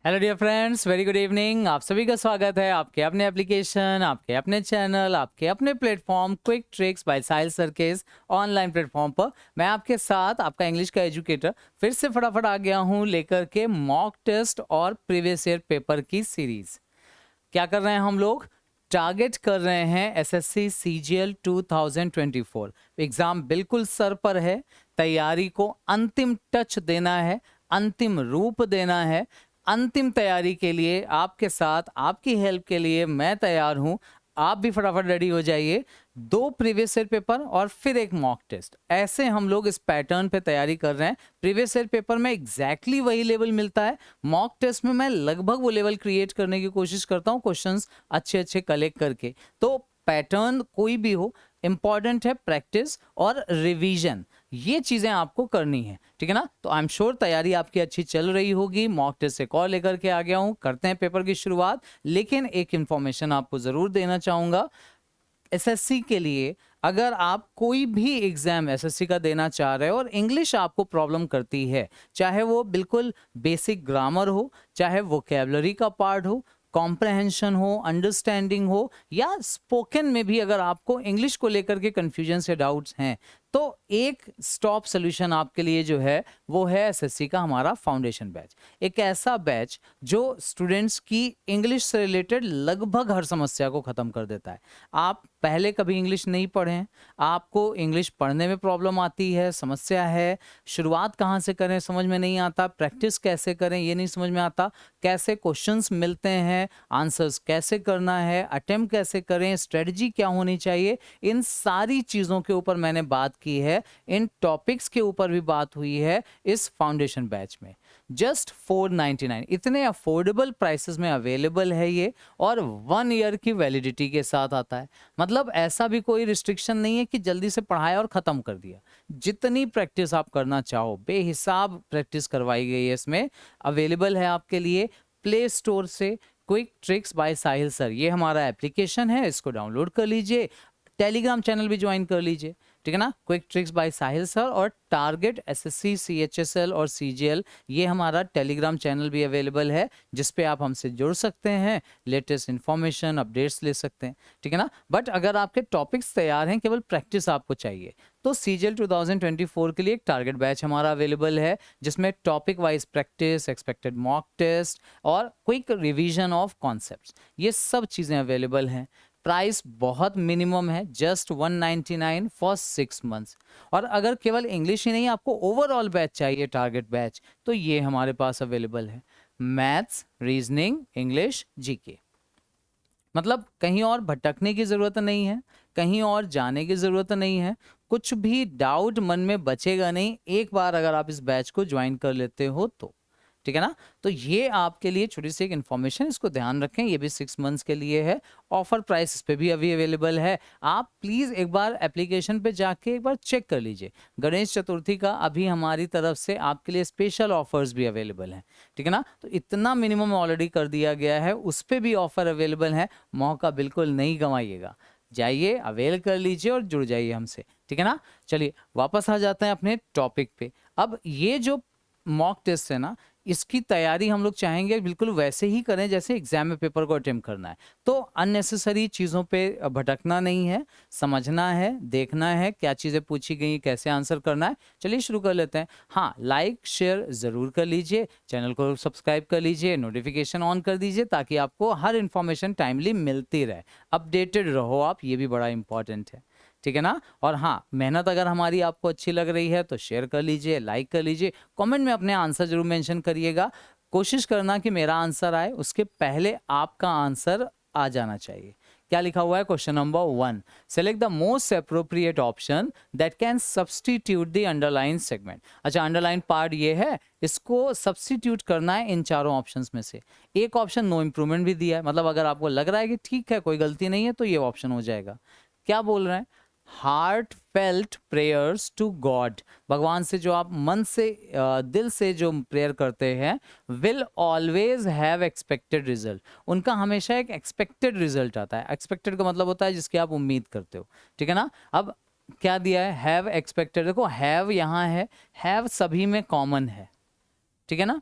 Hello dear friends, very good evening. आप सभी का स्वागत है आपके अपने एप्लीकेशन, आपके अपने चैनल, आपके अपने प्लेटफॉर्म क्विक ट्रिक्स बाय साहिल सर के इस ऑनलाइन प्लेटफॉर्म पर। मैं आपके साथ आपका इंग्लिश का एजुकेटर फिर से फटाफट आ गया हूं लेकर के मॉक टेस्ट और प्रीवियस ईयर पेपर की सीरीज। क्या कर रहे हैं हम लोग? टारगेट कर रहे हैं एसएससी सीजीएल 2024। एग्जाम बिल्कुल सर पर है। तैयारी को अंतिम टच देना है, अंतिम रूप देना है। अंतिम तैयारी के लिए आपके साथ, आपकी हेल्प के लिए मैं तैयार हूं। आप भी फटाफट रेडी हो जाइए। 2 प्रीवियस ईयर पेपर और फिर एक मॉक टेस्ट, ऐसे हम लोग इस पैटर्न पे तैयारी कर रहे हैं। प्रीवियस ईयर पेपर में एग्जैक्टली वही लेवल मिलता है, मॉक टेस्ट में मैं लगभग वो लेवल क्रिएट करने की कोशिश करता हूँ, क्वेश्चंस अच्छे अच्छे कलेक्ट करके। तो पैटर्न कोई भी हो, इंपॉर्टेंट है प्रैक्टिस और रिवीजन, ये चीजें आपको करनी है, ठीक है ना। तो आई एम श्योर तैयारी आपकी अच्छी चल रही होगी। मॉक टेस्ट से कॉल लेकर के आ गया हूं, करते हैं पेपर की शुरुआत। लेकिन एक इंफॉर्मेशन आपको जरूर देना चाहूंगा, एसएससी के लिए अगर आप कोई भी एग्जाम एसएससी का देना चाह रहे हो और इंग्लिश आपको प्रॉब्लम करती है, चाहे वो बिल्कुल बेसिक ग्रामर हो, चाहे वोकेबलरी का पार्ट हो, कॉम्प्रहेंशन हो, अंडरस्टैंडिंग हो, या स्पोकन में भी अगर आपको इंग्लिश को लेकर के कंफ्यूजन से डाउट्स हैं, तो एक स्टॉप सोल्यूशन आपके लिए जो है वो है एसएससी का हमारा फाउंडेशन बैच। एक ऐसा बैच जो स्टूडेंट्स की इंग्लिश से रिलेटेड लगभग हर समस्या को खत्म कर देता है। आप पहले कभी इंग्लिश नहीं पढ़े हैं, आपको इंग्लिश पढ़ने में प्रॉब्लम आती है, समस्या है, शुरुआत कहाँ से करें समझ में नहीं आता, प्रैक्टिस कैसे करें ये नहीं समझ में आता, कैसे क्वेश्चंस मिलते हैं, आंसर्स कैसे करना है, अटेम्प्ट कैसे करें, स्ट्रेटजी क्या होनी चाहिए, इन सारी चीज़ों के ऊपर मैंने बात की है। इन टॉपिक्स के ऊपर भी बात हुई है इस फाउंडेशन बैच में। जस्ट 499 इतने अफोर्डेबल प्राइसेस में अवेलेबल है ये, और 1 ईयर की वैलिडिटी के साथ आता है। मतलब ऐसा भी कोई रिस्ट्रिक्शन नहीं है कि जल्दी से पढ़ाया और ख़त्म कर दिया। जितनी प्रैक्टिस आप करना चाहो बेहिसाब प्रैक्टिस करवाई गई है इसमें। अवेलेबल है आपके लिए प्ले स्टोर से क्विक ट्रिक्स बाय साहिल सर, ये हमारा एप्लीकेशन है, इसको डाउनलोड कर लीजिए। टेलीग्राम चैनल भी ज्वाइन कर लीजिए, ठीक है ना। क्विक ट्रिक्स बाय साहिल सर और टारगेट एसएससी सीएचएसएल और सीजीएल, ये हमारा टेलीग्राम चैनल भी अवेलेबल है, जिस पे आप हमसे जुड़ सकते हैं, लेटेस्ट इन्फॉर्मेशन अपडेट्स ले सकते हैं, ठीक है ना। बट अगर आपके टॉपिक्स तैयार हैं, केवल प्रैक्टिस आपको चाहिए, तो सीजीएल 2024 के लिए एक टारगेट बैच हमारा अवेलेबल है, जिसमें topic wise practice, expected mock test और क्विक रिवीजन ऑफ कॉन्सेप्ट्स, ये सब चीज़ें अवेलेबल हैं। प्राइस बहुत मिनिमम है, जस्ट 199 फॉर 6 मंथ्स। और अगर केवल इंग्लिश ही नहीं, आपको ओवरऑल बैच चाहिए टारगेट बैच, तो ये हमारे पास अवेलेबल है। मैथ्स, रीजनिंग, इंग्लिश, जीके, मतलब कहीं और भटकने की ज़रूरत नहीं है, कहीं और जाने की ज़रूरत नहीं है, कुछ भी डाउट मन में बचेगा नहीं एक बार अगर आप इस बैच को ज्वाइन कर लेते हो तो, ठीक है ना। तो ये आपके लिए छोटी सी एक इन्फॉर्मेशन, इसको ध्यान रखें, ये भी 6 मंथ्स के लिए है। ऑफर प्राइस इस पे भी अभी अवेलेबल है। आप प्लीज़ एक बार एप्लीकेशन पे जाके एक बार चेक कर लीजिए। गणेश चतुर्थी का अभी हमारी तरफ से आपके लिए स्पेशल ऑफर्स भी अवेलेबल हैं, ठीक है ना। तो इतना मिनिमम ऑलरेडी कर दिया गया है, उस पर भी ऑफर अवेलेबल है, मौका बिल्कुल नहीं गंवाइएगा। जाइए, अवेल कर लीजिए और जुड़ जाइए हमसे, ठीक है ना। चलिए वापस आ जाते हैं अपने टॉपिक पे। अब ये जो मॉक टेस्ट है ना, इसकी तैयारी हम लोग चाहेंगे बिल्कुल वैसे ही करें जैसे एग्जाम में पेपर को अटेम्प्ट करना है। तो अननेसेसरी चीज़ों पे भटकना नहीं है, समझना है, देखना है क्या चीज़ें पूछी गई, कैसे आंसर करना है। चलिए शुरू कर लेते हैं। हाँ, लाइक शेयर ज़रूर कर लीजिए, चैनल को सब्सक्राइब कर लीजिए, नोटिफिकेशन ऑन कर दीजिए, ताकि आपको हर इन्फॉर्मेशन टाइमली मिलती रहे, अपडेटेड रहो आप, ये भी बड़ा इंपॉर्टेंट है, ठीक है ना। और हाँ, मेहनत अगर हमारी आपको अच्छी लग रही है तो शेयर कर लीजिए, लाइक कर लीजिए, कमेंट में अपने आंसर जरूर मेंशन करिएगा। कोशिश करना कि मेरा आंसर आए उसके पहले आपका आंसर आ जाना चाहिए। क्या लिखा हुआ है? Question number 1, select the most appropriate option that can substitute the underline segment. अच्छा, अंडरलाइन पार्ट ये है, इसको सब्सटीट्यूट करना है इन चारों ऑप्शंस में से। एक ऑप्शन नो इम्प्रूवमेंट भी दिया है, मतलब अगर आपको लग रहा है कि ठीक है कोई गलती नहीं है तो ये ऑप्शन हो जाएगा। क्या बोल रहे हैं? Heartfelt prayers to God, भगवान से जो आप मन से दिल से जो प्रेयर करते हैं, will always have expected result, उनका हमेशा एक एक्सपेक्टेड रिजल्ट आता है। एक्सपेक्टेड का मतलब होता है जिसकी आप उम्मीद करते हो, ठीक है ना। अब क्या दिया है? हैव एक्सपेक्टेड, देखो हैव यहाँ है, हैव सभी में कॉमन है, ठीक है ना।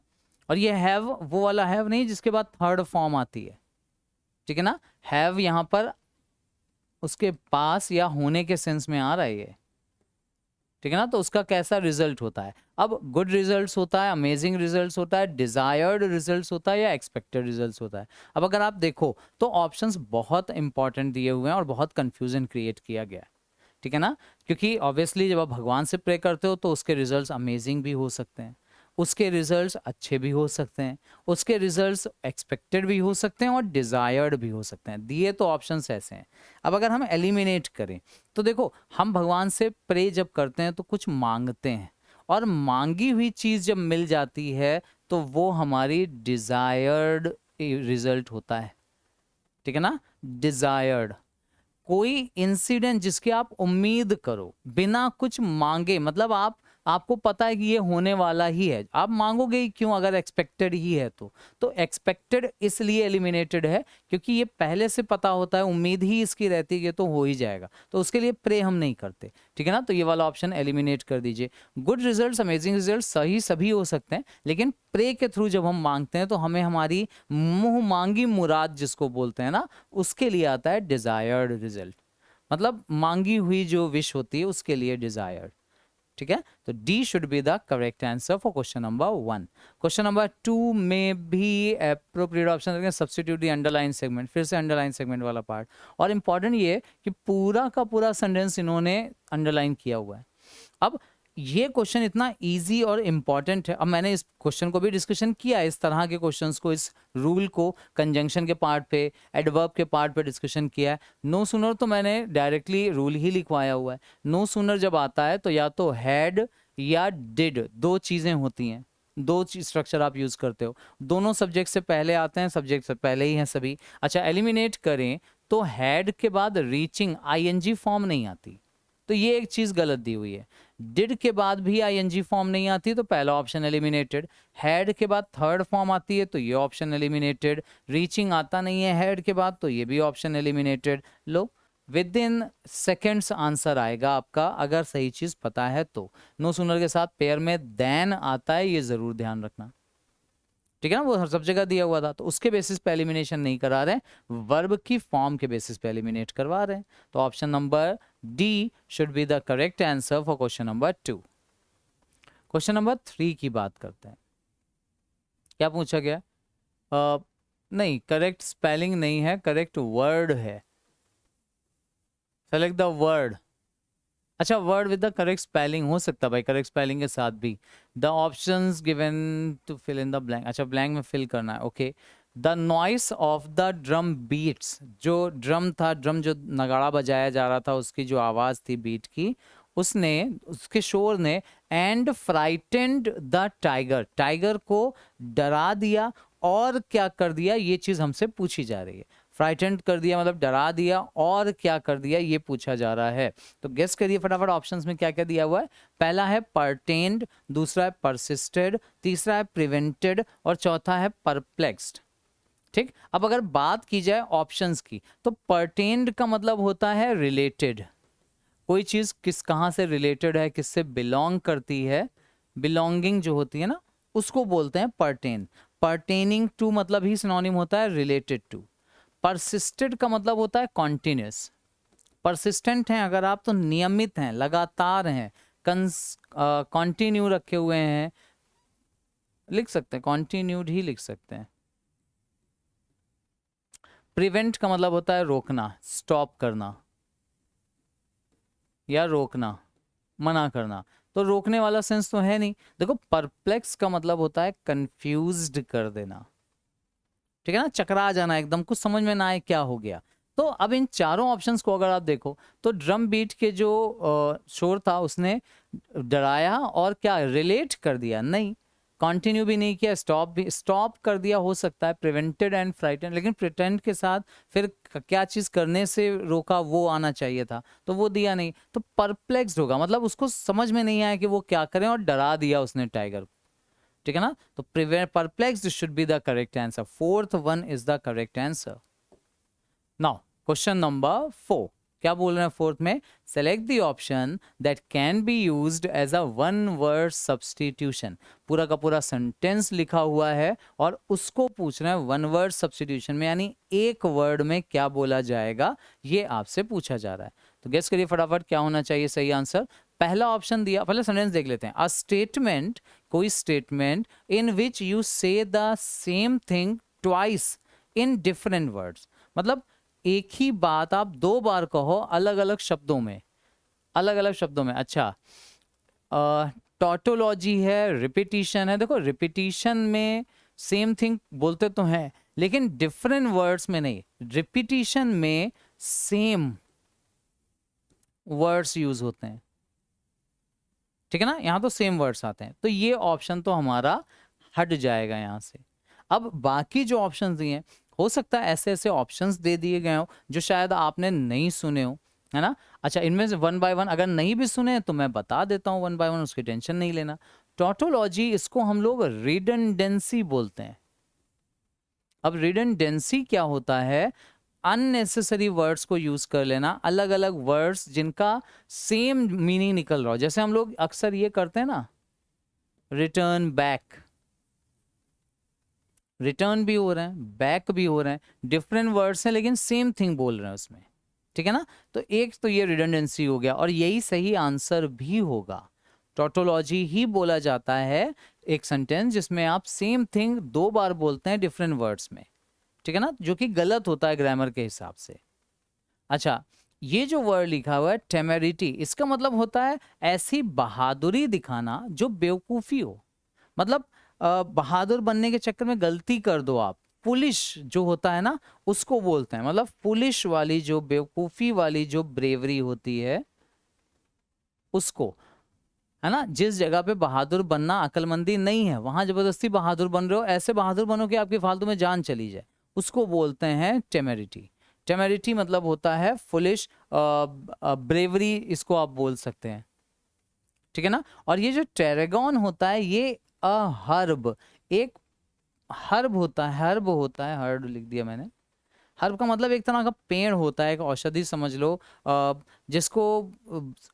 और ये हैव वो वाला हैव नहीं जिसके बाद थर्ड फॉर्म आती है, ठीक है ना। हैव यहाँ पर उसके पास या होने के सेंस में आ रहा है ये, ठीक है ना। तो उसका कैसा रिजल्ट होता है, अब गुड रिजल्ट्स होता है, अमेजिंग रिजल्ट्स होता है, डिजायर्ड रिजल्ट्स होता है, या एक्सपेक्टेड रिजल्ट्स होता है। अब अगर आप देखो तो ऑप्शंस बहुत इंपॉर्टेंट दिए हुए हैं और बहुत कंफ्यूजन क्रिएट किया गया है, ठीक है ना। क्योंकि ऑब्वियसली जब आप भगवान से प्रे करते हो तो उसके रिजल्ट्स अमेजिंग भी हो सकते हैं, उसके रिजल्ट्स अच्छे भी हो सकते हैं, उसके रिजल्ट्स एक्सपेक्टेड भी हो सकते हैं और डिजायर्ड भी हो सकते हैं। दिए तो ऑप्शंस ऐसे हैं। अब अगर हम एलिमिनेट करें तो देखो, हम भगवान से प्रे जब करते हैं तो कुछ मांगते हैं, और मांगी हुई चीज जब मिल जाती है तो वो हमारी डिजायर्ड रिजल्ट होता है, ठीक है ना। डिजायर्ड कोई इंसिडेंट जिसकी आप उम्मीद करो बिना कुछ मांगे, मतलब आपको पता है कि ये होने वाला ही है, आप मांगोगे ही क्यों अगर एक्सपेक्टेड ही है तो एक्सपेक्टेड इसलिए एलिमिनेटेड है क्योंकि ये पहले से पता होता है, उम्मीद ही इसकी रहती है कि तो हो ही जाएगा, तो उसके लिए प्रे हम नहीं करते, ठीक है ना। तो ये वाला ऑप्शन एलिमिनेट कर दीजिए। गुड रिजल्ट्स, अमेजिंग रिजल्ट्स सही सभी हो सकते हैं, लेकिन प्रे के थ्रू जब हम मांगते हैं तो हमें हमारी मुंह मांगी मुराद जिसको बोलते हैं ना, उसके लिए आता है डिजायर्ड रिजल्ट, मतलब मांगी हुई जो विश होती है उसके लिए डिजायर्ड, ठीक है। तो D should be the correct answer for question number 1। Question number 2 में भी एप्रोप्रिएट ऑप्शन रखें, सब्स्टिट्यूट द अंडरलाइन सेगमेंट, फिर से अंडरलाइन सेगमेंट वाला पार्ट। और इंपॉर्टेंट ये है कि पूरा का पूरा सेंटेंस इन्होंने अंडरलाइन किया हुआ है। अब ये क्वेश्चन इतना इजी और इम्पॉर्टेंट है, अब मैंने इस क्वेश्चन को भी डिस्कशन किया, इस तरह के क्वेश्चंस को, इस रूल को कंजंक्शन के पार्ट पे, एडवर्ब के पार्ट पे डिस्कशन किया है। नो सूनर तो मैंने डायरेक्टली रूल ही लिखवाया हुआ है। नो सूनर जब आता है तो या तो हैड या डिड, दो चीजें होती हैं, दो चीज स्ट्रक्चर आप यूज करते हो, दोनों सब्जेक्ट से पहले आते हैं, सब्जेक्ट से पहले ही हैं सभी। अच्छा, एलिमिनेट करें तो हैड के बाद रीचिंग आईएनजी फॉर्म नहीं आती, तो ये एक चीज गलत दी हुई है। डिड के बाद भी आईएनजी फॉर्म नहीं आती तो पहला ऑप्शन एलिमिनेटेड। हैड के बाद थर्ड फॉर्म आती है तो ये ऑप्शन एलिमिनेटेड। रीचिंग आता नहीं है हैड के बाद तो ये भी option eliminated. Low, with in seconds answer आएगा आपका अगर सही चीज पता है तो। नो सूनर के साथ पेयर में देन आता है, ये जरूर ध्यान रखना, ठीक है ना। वो हर सब जगह दिया हुआ था, तो उसके बेसिस पे एलिमिनेशन नहीं करा रहे हैं, वर्ब की फॉर्म के बेसिस पे एलिमिनेट करवा रहे हैं। तो option number D should be the correct answer for question number 2। Question number 3 की बात करते हैं। क्या पूछा गया? नहीं, करेक्ट स्पेलिंग नहीं है, करेक्ट वर्ड है। Select the word. अच्छा, word with the correct spelling हो सकता है भाई, करेक्ट स्पेलिंग के साथ भी। The options given to fill in the blank, अच्छा ब्लैंक में फिल करना है, okay. The noise of the drum beats, जो ड्रम था, ड्रम जो नगाड़ा बजाया जा रहा था उसकी जो आवाज थी बीट की, उसने, उसके शोर ने, and frightened the tiger, tiger को डरा दिया और क्या कर दिया, ये चीज हमसे पूछी जा रही है। फ्राइटेंड कर दिया मतलब डरा दिया, और क्या कर दिया ये पूछा जा रहा है। तो गेस करिए फटाफट ऑप्शंस में क्या क्या दिया हुआ है। पहला है परटेन्ड, दूसरा है परसिस्टेड, तीसरा है प्रिवेंटेड और चौथा है परप्लेक्स्ड, ठीक। अब अगर बात की जाए ऑप्शंस की तो परटेन्ड का मतलब होता है रिलेटेड, कोई चीज किस कहां से रिलेटेड है, किससे बिलोंग करती है, बिलोंगिंग जो होती है ना, उसको बोलते हैं परटेन। परटेनिंग टू मतलब ही सिनोनिम होता है रिलेटेड टू। परसिस्टेड का मतलब होता है कॉन्टिन्यूस, परसिस्टेंट हैं अगर आप तो नियमित हैं, लगातार हैं, कॉन्टिन्यू रखे हुए हैं, लिख सकते हैं, कॉन्टिन्यूड ही लिख सकते हैं। प्रिवेंट का मतलब होता है रोकना, स्टॉप करना या रोकना, मना करना, तो रोकने वाला सेंस तो है नहीं। देखो, परप्लेक्स का मतलब होता है कंफ्यूज्ड कर देना, ठीक है ना, चकरा जाना, एकदम कुछ समझ में ना आए क्या हो गया। तो अब इन चारों ऑप्शंस को अगर आप देखो तो ड्रम बीट के जो शोर था उसने डराया और क्या रिलेट कर दिया, नहीं कंटिन्यू भी नहीं किया, स्टॉप भी, स्टॉप कर दिया हो सकता है, प्रिवेंटेड एंड फ्राइटेंड, लेकिन प्रिटेंड के साथ फिर क्या चीज करने से रोका वो आना चाहिए था, तो वो दिया नहीं, तो परप्लेक्स्ड होगा, मतलब उसको समझ में नहीं आया कि वो क्या करें और डरा दिया उसने टाइगर को, ठीक है ना। तो perplexed should be the correct answer, fourth one is the correct answer. Now question number 4, क्या बोल रहे हैं फोर्थ में? Select the option that can be used as a one word substitution. पूरा का पूरा सेंटेंस लिखा हुआ है और उसको पूछ रहे हैं वन वर्ड सब्सटीट्यूशन में, यानी एक वर्ड में क्या बोला जाएगा, ये आपसे पूछा जा रहा है। तो गेस करिए फटाफट क्या होना चाहिए सही आंसर। पहला ऑप्शन दिया, पहले सेंटेंस देख लेते हैं। अ स्टेटमेंट, कोई स्टेटमेंट इन विच यू से the same thing twice in different words, मतलब एक ही बात आप दो बार कहो अलग अलग शब्दों में, अलग अलग शब्दों में। अच्छा, टॉटोलॉजी है, रिपीटिशन है। देखो रिपीटिशन में सेम थिंग बोलते तो हैं लेकिन डिफरेंट वर्ड्स में नहीं, रिपीटिशन में सेम वर्ड्स यूज होते हैं, ठीक है ना, यहां तो सेम वर्ड्स आते हैं, तो ये ऑप्शन तो हमारा हट जाएगा यहां से। अब बाकी जो ऑप्शंस दिए हैं, हो सकता है ऐसे ऐसे ऑप्शंस दे दिए गए हो जो शायद आपने नहीं सुने हो, है ना। अच्छा, इनमें से वन बाय वन अगर नहीं भी सुने तो मैं बता देता हूँ वन बाय वन, उसकी टेंशन नहीं लेना। टॉटोलॉजी, इसको हम लोग रिडंडेंसी बोलते हैं। अब रिडंडेंसी क्या होता है? अननेसेसरी वर्ड्स को यूज कर लेना, अलग अलग वर्ड्स जिनका सेम मीनिंग निकल रहा हो। जैसे हम लोग अक्सर ये करते हैं ना, रिटर्न बैक, रिटर्न भी हो रहे हैं, बैक भी हो रहे हैं, डिफरेंट वर्ड्स हैं लेकिन सेम थिंग बोल रहे हैं उसमें, ठीक है ना। तो एक तो ये रिडंडेंसी हो गया और यही सही आंसर भी होगा। टोटोलॉजी ही बोला जाता है एक सेंटेंस जिसमें आप सेम थिंग दो बार बोलते हैं डिफरेंट वर्ड्स में, ठीक है ना, जो कि गलत होता है ग्रामर के हिसाब से। अच्छा, ये जो वर्ड लिखा हुआ है टेमेरिटी, इसका मतलब होता है ऐसी बहादुरी दिखाना जो बेवकूफी हो, मतलब बहादुर बनने के चक्कर में गलती कर दो आप। पुलिश जो होता है ना उसको बोलते हैं, मतलब पुलिश वाली जो बेवकूफी वाली जो ब्रेवरी होती है उसको, है ना। जिस जगह पे बहादुर बनना अक्लमंदी नहीं है वहां जबरदस्ती बहादुर बन रहे हो, ऐसे बहादुर बनो कि आपकी फालतू में जान चली जाए, उसको बोलते हैं टेमेरिटी। टेमेरिटी मतलब होता है फुलिश ब्रेवरी, इसको आप बोल सकते हैं, ठीक है ना। और ये जो टेरेगॉन होता है ये अ हर्ब, एक हर्ब होता है, हर्ब होता है, हर्ब लिख दिया मैंने। हर्ब का मतलब एक तरह का पेड़ होता है, एक औषधि समझ लो, जिसको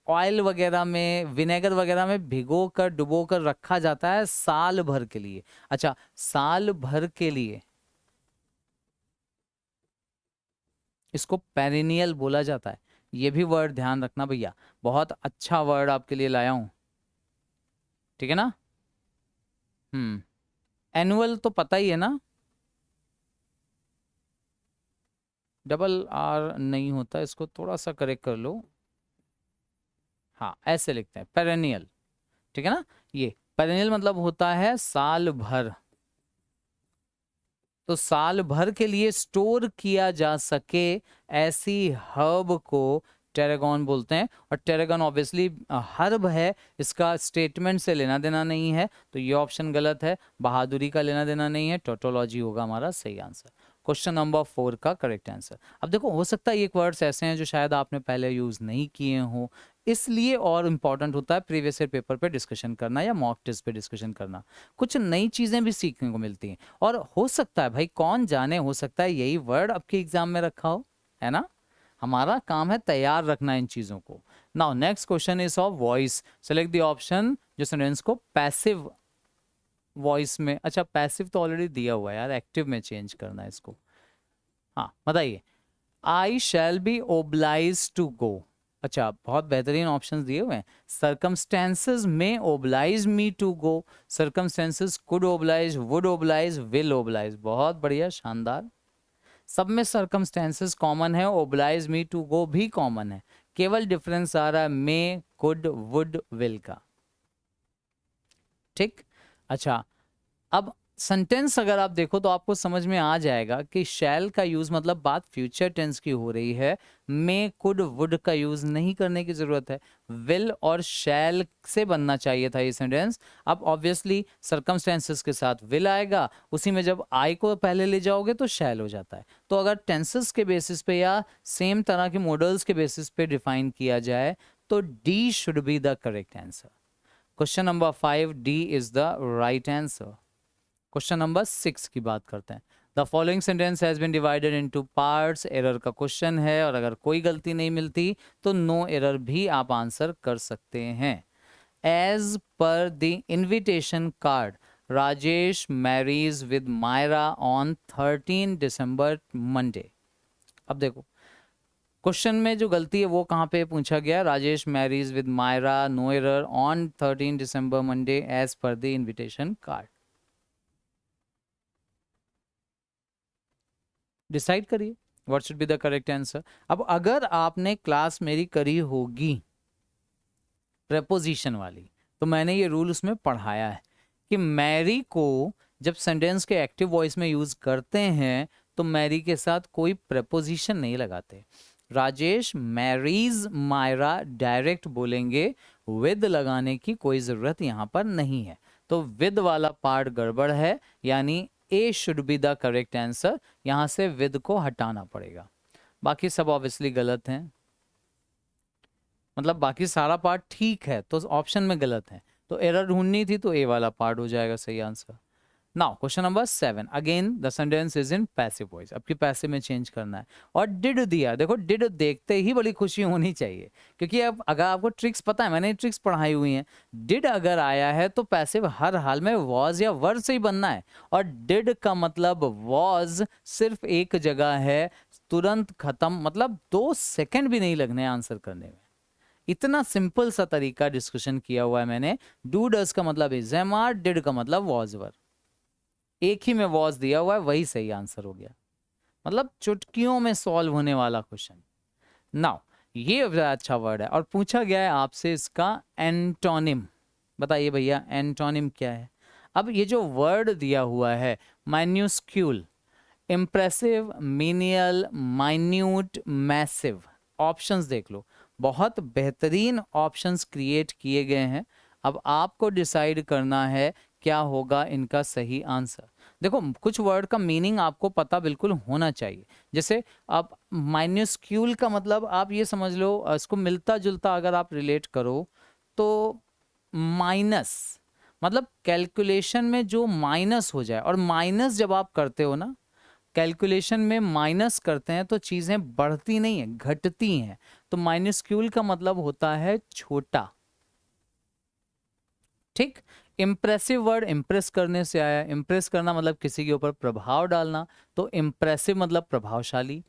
ऑयल वगैरह में, विनेगर वगैरह में भिगो कर डुबो कर रखा जाता है साल भर के लिए। अच्छा, साल भर के लिए इसको पेरिनियल बोला जाता है। ये भी वर्ड ध्यान रखना भैया, बहुत अच्छा वर्ड आपके लिए लाया हूं, ठीक है ना। एनुअल तो पता ही है ना, डबल आर नहीं होता, इसको थोड़ा सा करेक्ट कर लो। हाँ, ऐसे लिखते हैं पेरेनियल, ठीक है ना। ये पेरेनियल मतलब होता है साल भर, तो साल भर के लिए स्टोर किया जा सके ऐसी हर्ब को टेरेगॉन बोलते हैं। और टेरेगॉन ऑब्वियसली हर्ब है, इसका स्टेटमेंट से लेना देना नहीं है, तो ये ऑप्शन गलत है। बहादुरी का लेना देना नहीं है, टोटोलॉजी होगा हमारा सही आंसर। क्वेश्चन नंबर 4 का करेक्ट आंसर। अब देखो, हो सकता है एक वर्ड्स ऐसे हैं जो शायद आपने पहले यूज नहीं किए हो, इसलिए और इम्पॉर्टेंट होता है प्रीवियस ईयर पेपर पे डिस्कशन करना या मॉक टेस्ट पे डिस्कशन करना। कुछ नई चीजें भी सीखने को मिलती हैं, और हो सकता है भाई, कौन जाने, हो सकता है यही वर्ड आपके एग्जाम में रखा हो, है ना। हमारा काम है तैयार रखना इन चीजों को। Now next question is of voice. Select the option जो स्टूडेंट्स को पैसिव वॉइस में, अच्छा पैसिव तो ऑलरेडी दिया हुआ है यार, एक्टिव में चेंज करना है इसको। हाँ बताइए। I shall be oblige to go. अच्छा, बहुत बेहतरीन ऑप्शंस दिए हुए हैं। सर्कमस्टेंसेस में oblige me to go, circumstances could oblige, would oblige, will oblige. बहुत बढ़िया, शानदार। सब में सर्कमस्टेंसेस कॉमन है, ओब्लाइज मी टू गो भी कॉमन है, केवल डिफरेंस आ रहा है मे, कुड, वुड, विल का, ठीक। अच्छा, अब सेंटेंस अगर आप देखो तो आपको समझ में आ जाएगा कि शैल का यूज मतलब बात फ्यूचर टेंस की हो रही है, मे, कुड, वुड का यूज नहीं करने की जरूरत है, विल और शैल से बनना चाहिए था ये सेंटेंस। अब ऑब्वियसली सर्कमस्टेंसेस के साथ विल आएगा, उसी में जब आई को पहले ले जाओगे तो शैल हो जाता है। तो अगर टेंसेस के बेसिस पे या सेम तरह के मॉडल्स के बेसिस पे डिफाइन किया जाए तो D should be the correct answer. Question number 5, D is the right answer. Question number 6 की बात करते हैं। The following sentence has been divided into parts, error का क्वेश्चन है, और अगर कोई गलती नहीं मिलती तो नो एरर भी आप आंसर कर सकते हैं। As per the invitation card, Rajesh marries with Myra on 13 December Monday. अब देखो क्वेश्चन में जो गलती है वो कहाँ पे पूछा गया, Rajesh marries with Myra, no error, on 13 December Monday as per the invitation card. Decide करिए what should be the correct answer. अब अगर आपने क्लास मेरी करी होगी प्रेपोजिशन वाली, तो मैंने ये रूल उसमें पढ़ाया है कि मैरी को जब सेंटेंस के एक्टिव वॉइस में यूज करते हैं तो मैरी के साथ कोई प्रेपोजिशन नहीं लगाते। राजेश मैरीज मायरा डायरेक्ट बोलेंगे, विद लगाने की कोई जरूरत यहाँ पर नहीं है। तो विद वाला पार्ट गड़बड़ है, यानी A should be the correct answer. यहाँ से विद को हटाना पड़ेगा, बाकी सब ऑब्वियसली गलत हैं। मतलब बाकी सारा पार्ट ठीक है तो ऑप्शन में गलत है, तो एरर ढूंढनी थी तो ए वाला पार्ट हो जाएगा सही answer. Now question number 7, again the sentence is in passive voice. आपकी पैसिव में चेंज करना है। और डिड दिया, देखो डिड देखते ही बड़ी खुशी होनी चाहिए, क्योंकि अब अगर आपको ट्रिक्स पता है, मैंने ट्रिक्स पढ़ाई हुई हैं, डिड अगर आया है तो पैसिव हर हाल में वॉज या वर से ही बनना है। और डिड का मतलब वॉज सिर्फ एक जगह है, तुरंत खत्म, मतलब 2 सेकंड भी नहीं लगने आंसर करने में। इतना सिंपल सा तरीका डिस्कशन किया हुआ है मैंने। डू डज का मतलब इज एम आर, डिड का मतलब वॉज वर, एक ही में वॉज दिया हुआ है, वही सही आंसर हो गया। मतलब चुटकियों में सॉल्व होने वाला क्वेश्चन। नाउ ये बड़ा अच्छा वर्ड है और पूछा गया है आपसे इसका एंटोनिम। बताइए भैया एंटोनिम क्या है। अब ये जो वर्ड दिया हुआ है minuscule, impressive, menial, minute, massive, options देख लो, बहुत बेहतरीन ऑप्शंस क्रिएट किए गए हैं। अब आपको डिसाइड करना है क्या होगा इनका सही आंसर। देखो कुछ वर्ड का मीनिंग आपको पता बिल्कुल होना चाहिए। जैसे आप माइन्यूस्क्यूल का मतलब आप ये समझ लो, इसको मिलता जुलता अगर आप रिलेट करो तो माइनस, मतलब कैलकुलेशन में जो माइनस हो जाए, और माइनस जब आप करते हो ना, कैलकुलेशन में माइनस करते हैं तो चीजें बढ़ती नहीं है, घटती हैं। तो माइन्यूस्क्यूल का मतलब होता है छोटा। ठीक। इम्प्रेसिव वर्ड इम्प्रेस करने से आया, इम्प्रेस करना मतलब किसी के ऊपर प्रभाव डालना, तो इम्प्रेसिव मतलब प्रभावशाली,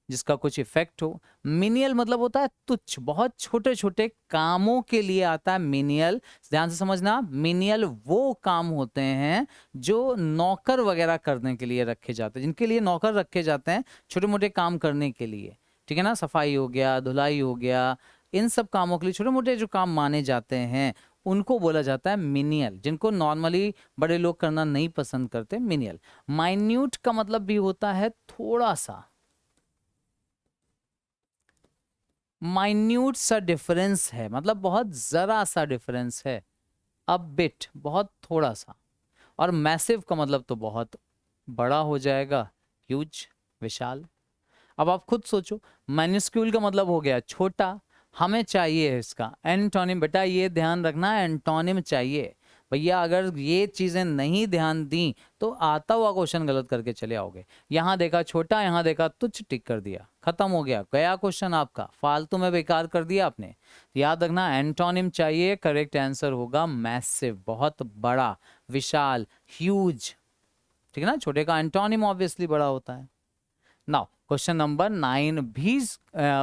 जिसका कुछ इफेक्ट हो। मिनियल मतलब होता है तुच्छ, बहुत छोटे छोटे कामों के लिए आता है मिनियल। ध्यान से समझना, मिनियल वो काम होते हैं जो नौकर वगैरह करने के लिए रखे जाते हैं, जिनके लिए नौकर रखे जाते हैं छोटे मोटे काम करने के लिए। ठीक है ना, सफाई हो गया, धुलाई हो गया, इन सब कामों के लिए छोटे मोटे जो काम माने जाते हैं उनको बोला जाता है मिनियल, जिनको नॉर्मली बड़े लोग करना नहीं पसंद करते, मिनियल। माइन्यूट का मतलब भी होता है थोड़ा सा, माइन्यूट सा डिफरेंस है, मतलब बहुत जरा सा डिफरेंस है। अब बिट बहुत थोड़ा सा, और मैसिव का मतलब तो बहुत बड़ा हो जाएगा, ह्यूज, विशाल। अब आप खुद सोचो, माइन्यूस्क्यूल का मतलब हो गया छोटा, हमें चाहिए इसका एंटोनिम। बेटा ये ध्यान रखना, एंटोनिम चाहिए भैया। अगर ये चीजें नहीं ध्यान दी तो आता हुआ क्वेश्चन गलत करके चले आओगे। यहाँ देखा छोटा, यहाँ देखा तुच्छ, टिक कर दिया, खत्म हो गया, गया क्वेश्चन आपका, फालतू में बेकार कर दिया आपने। याद रखना एंटोनिम चाहिए, करेक्ट आंसर होगा मैसिव, बहुत बड़ा, विशाल, ह्यूज। ठीक है ना, छोटे का एंटोनिम ऑब्वियसली बड़ा होता है। नाउ क्वेश्चन नंबर 9 भी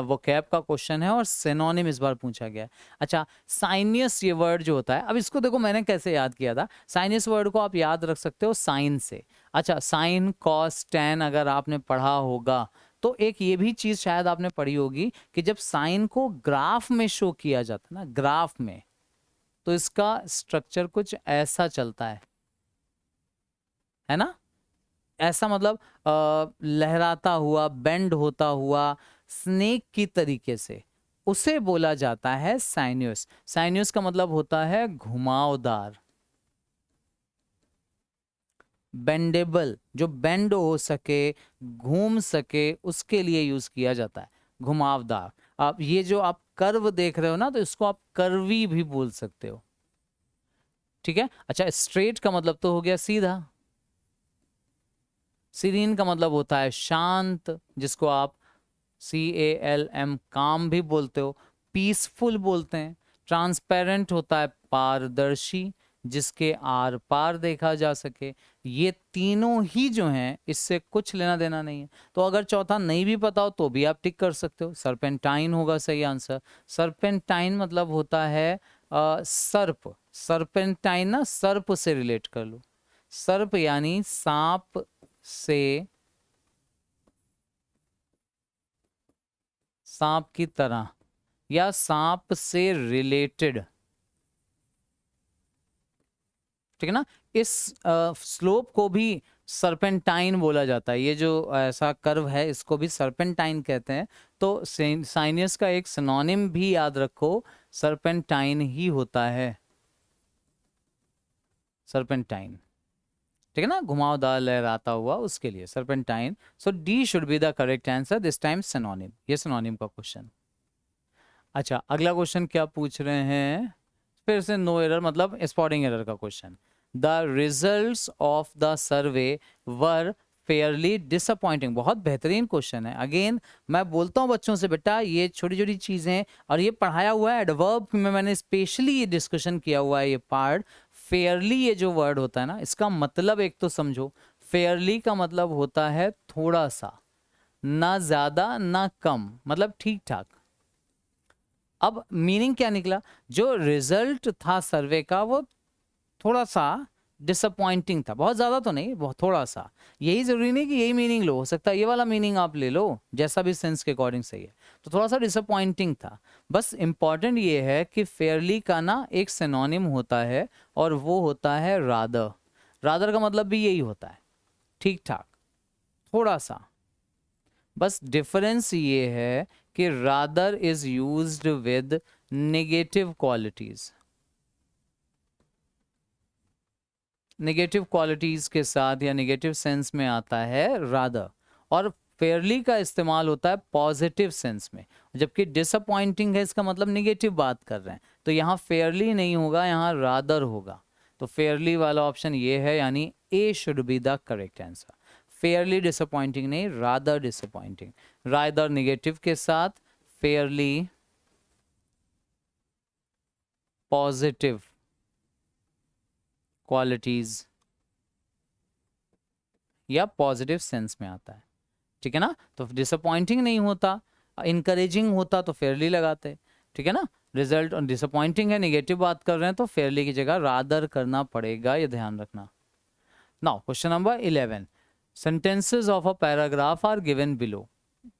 वोकैब का क्वेश्चन है और सिनोनिम इस बार पूछा गया है। अच्छा, साइनियस ये वर्ड जो होता है, अब इसको देखो मैंने कैसे याद किया था। साइनियस वर्ड को आप याद रख सकते हो साइन से। अच्छा, साइन, कॉस, टैन अगर आपने पढ़ा होगा तो एक ये भी चीज शायद आपने पढ़ी होगी कि जब साइन को ग्राफ में शो किया जाता है ना, ग्राफ में, तो इसका स्ट्रक्चर कुछ ऐसा चलता है ना, ऐसा मतलब लहराता हुआ, बेंड होता हुआ, स्नेक की तरीके से, उसे बोला जाता है साइन्यूस। साइन्यूस का मतलब होता है घुमावदार, बेंडेबल, जो बेंड हो सके, घूम सके, उसके लिए यूज किया जाता है, घुमावदार। आप ये जो आप कर्व देख रहे हो ना, तो इसको आप कर्वी भी बोल सकते हो। ठीक है। अच्छा, स्ट्रेट का मतलब तो हो गया सीधा, सीरीन का मतलब होता है शांत, जिसको आप CALM काम भी बोलते हो, पीसफुल बोलते हैं। ट्रांसपेरेंट होता है पारदर्शी, जिसके आर पार देखा जा सके। ये तीनों ही जो हैं इससे कुछ लेना देना नहीं है। तो अगर चौथा नहीं भी पता हो तो भी आप टिक कर सकते हो, सर्पेंटाइन होगा सही आंसर। सर्पेंटाइन मतलब होता है सर्प। सर्पेंटाइन ना सर्प से रिलेट कर लो, सर्प यानी सांप से, सांप की तरह या सांप से रिलेटेड, ठीक है ना। इस स्लोप को भी सर्पेंटाइन बोला जाता है। ये जो ऐसा कर्व है इसको भी सर्पेंटाइन कहते हैं। तो साइनस का एक सिनोनिम भी याद रखो, सर्पेंटाइन ही होता है, सर्पेंटाइन, ठीक है ना, घुमावदार लहराता हुआ, उसके लिए serpentine. So D should be the correct answer this time, synonym. ये सिनोनिम का क्वेश्चन। अच्छा, अगला क्वेश्चन क्या पूछ रहे हैं, फिर से नो एरर मतलब स्पॉटिंग एरर का question. The results of the survey were Fairlie disappointing. बहुत बेहतरीन क्वेश्चन है। अगेन मैं बोलता हूँ बच्चों से, बेटा ये छोटी छोटी चीजें, और ये पढ़ाया हुआ है एडवर्ब में, मैंने स्पेशली ये डिस्कशन किया हुआ है ये पार्ट। फेयरली ये जो वर्ड होता है ना, इसका मतलब एक तो समझो, फेयरली का मतलब होता है थोड़ा सा, ना ज्यादा ना कम, मतलब ठीक ठाक। अब मीनिंग क्या निकला, जो रिजल्ट था सर्वे का वो थोड़ा सा डिसअपॉइंटिंग था, बहुत ज्यादा तो नहीं, बहुत थोड़ा सा। यही जरूरी नहीं कि यही मीनिंग लो, हो सकता है ये वाला मीनिंग आप ले लो, जैसा भी सेंस के अकॉर्डिंग सही है। तो थोड़ा सा डिसअपॉइंटिंग था। बस इंपॉर्टेंट ये है कि फेयरली का ना एक सिनोनिम होता है, और वो होता है रादर। रादर का मतलब भी यही होता है, ठीक ठाक, थोड़ा सा। बस डिफरेंस ये है कि rather is used with negative qualities, negative qualities के साथ या नेगेटिव सेंस में आता है रादर। और फेयरली का इस्तेमाल होता है पॉजिटिव सेंस में, जबकि डिसअपॉइंटिंग है इसका मतलब नेगेटिव बात कर रहे हैं। तो यहाँ फेयरली नहीं होगा, यहाँ रादर होगा। तो फेयरली वाला ऑप्शन ये है, यानी A should be the correct answer. Fairly disappointing नहीं, रादर डिसअपॉइंटिंग। रादर नेगेटिव के साथ, फेयरली पॉजिटिव क्वालिटीज या पॉजिटिव सेंस में आता है, ठीक है ना। तो डिसअपॉइंटिंग नहीं होता, इनकरेजिंग होता तो फेयरली लगाते, ठीक है ना। रिजल्ट और डिसअपॉइंटिंग है, नेगेटिव बात कर रहे हैं, तो फेयरली की जगह रादर करना पड़ेगा, ये ध्यान रखना। Now question number 11, sentences of a paragraph are given below,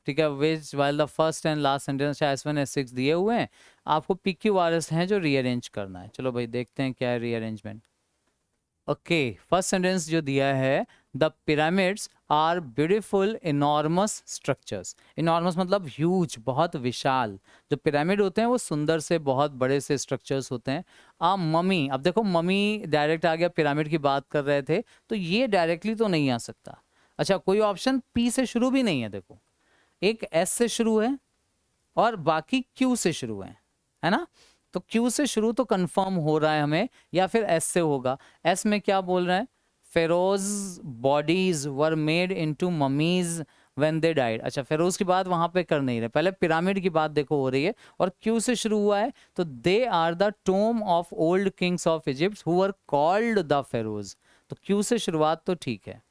ठीक है, which while the first and last sentence S1 S6 दिए हुए हैं, आपको PQRS हैं जो रीअरेंज करना है। चलो भाई देखते हैं क्या है रीअरेंजमेंट। ओके, फर्स्ट सेंटेंस जो दिया है, the pyramids are beautiful enormous structures. Enormous मतलब ह्यूज, बहुत विशाल। जो पिरामिड होते हैं वो सुंदर से बहुत बड़े से स्ट्रक्चर्स होते हैं। ममी, अब देखो ममी डायरेक्ट आ गया, पिरामिड की बात कर रहे थे, तो ये डायरेक्टली तो नहीं आ सकता। अच्छा, कोई ऑप्शन पी से शुरू भी नहीं है, देखो एक एस से शुरू है और बाकी क्यू से शुरू है ना। तो क्यू से शुरू तो कंफर्म हो रहा है हमें, या फिर एस से होगा। एस में क्या बोल रहे हैं, Feroz bodies were made into mummies when they died. अच्छा, फेरोज की बात वहां पे कर नहीं रहे, पहले पिरामिड की बात देखो हो रही है, और क्यू से शुरू हुआ है, तो they are the tomb of old kings of Egypt who were called the pharaohs. तो क्यू से शुरुआत तो ठीक है,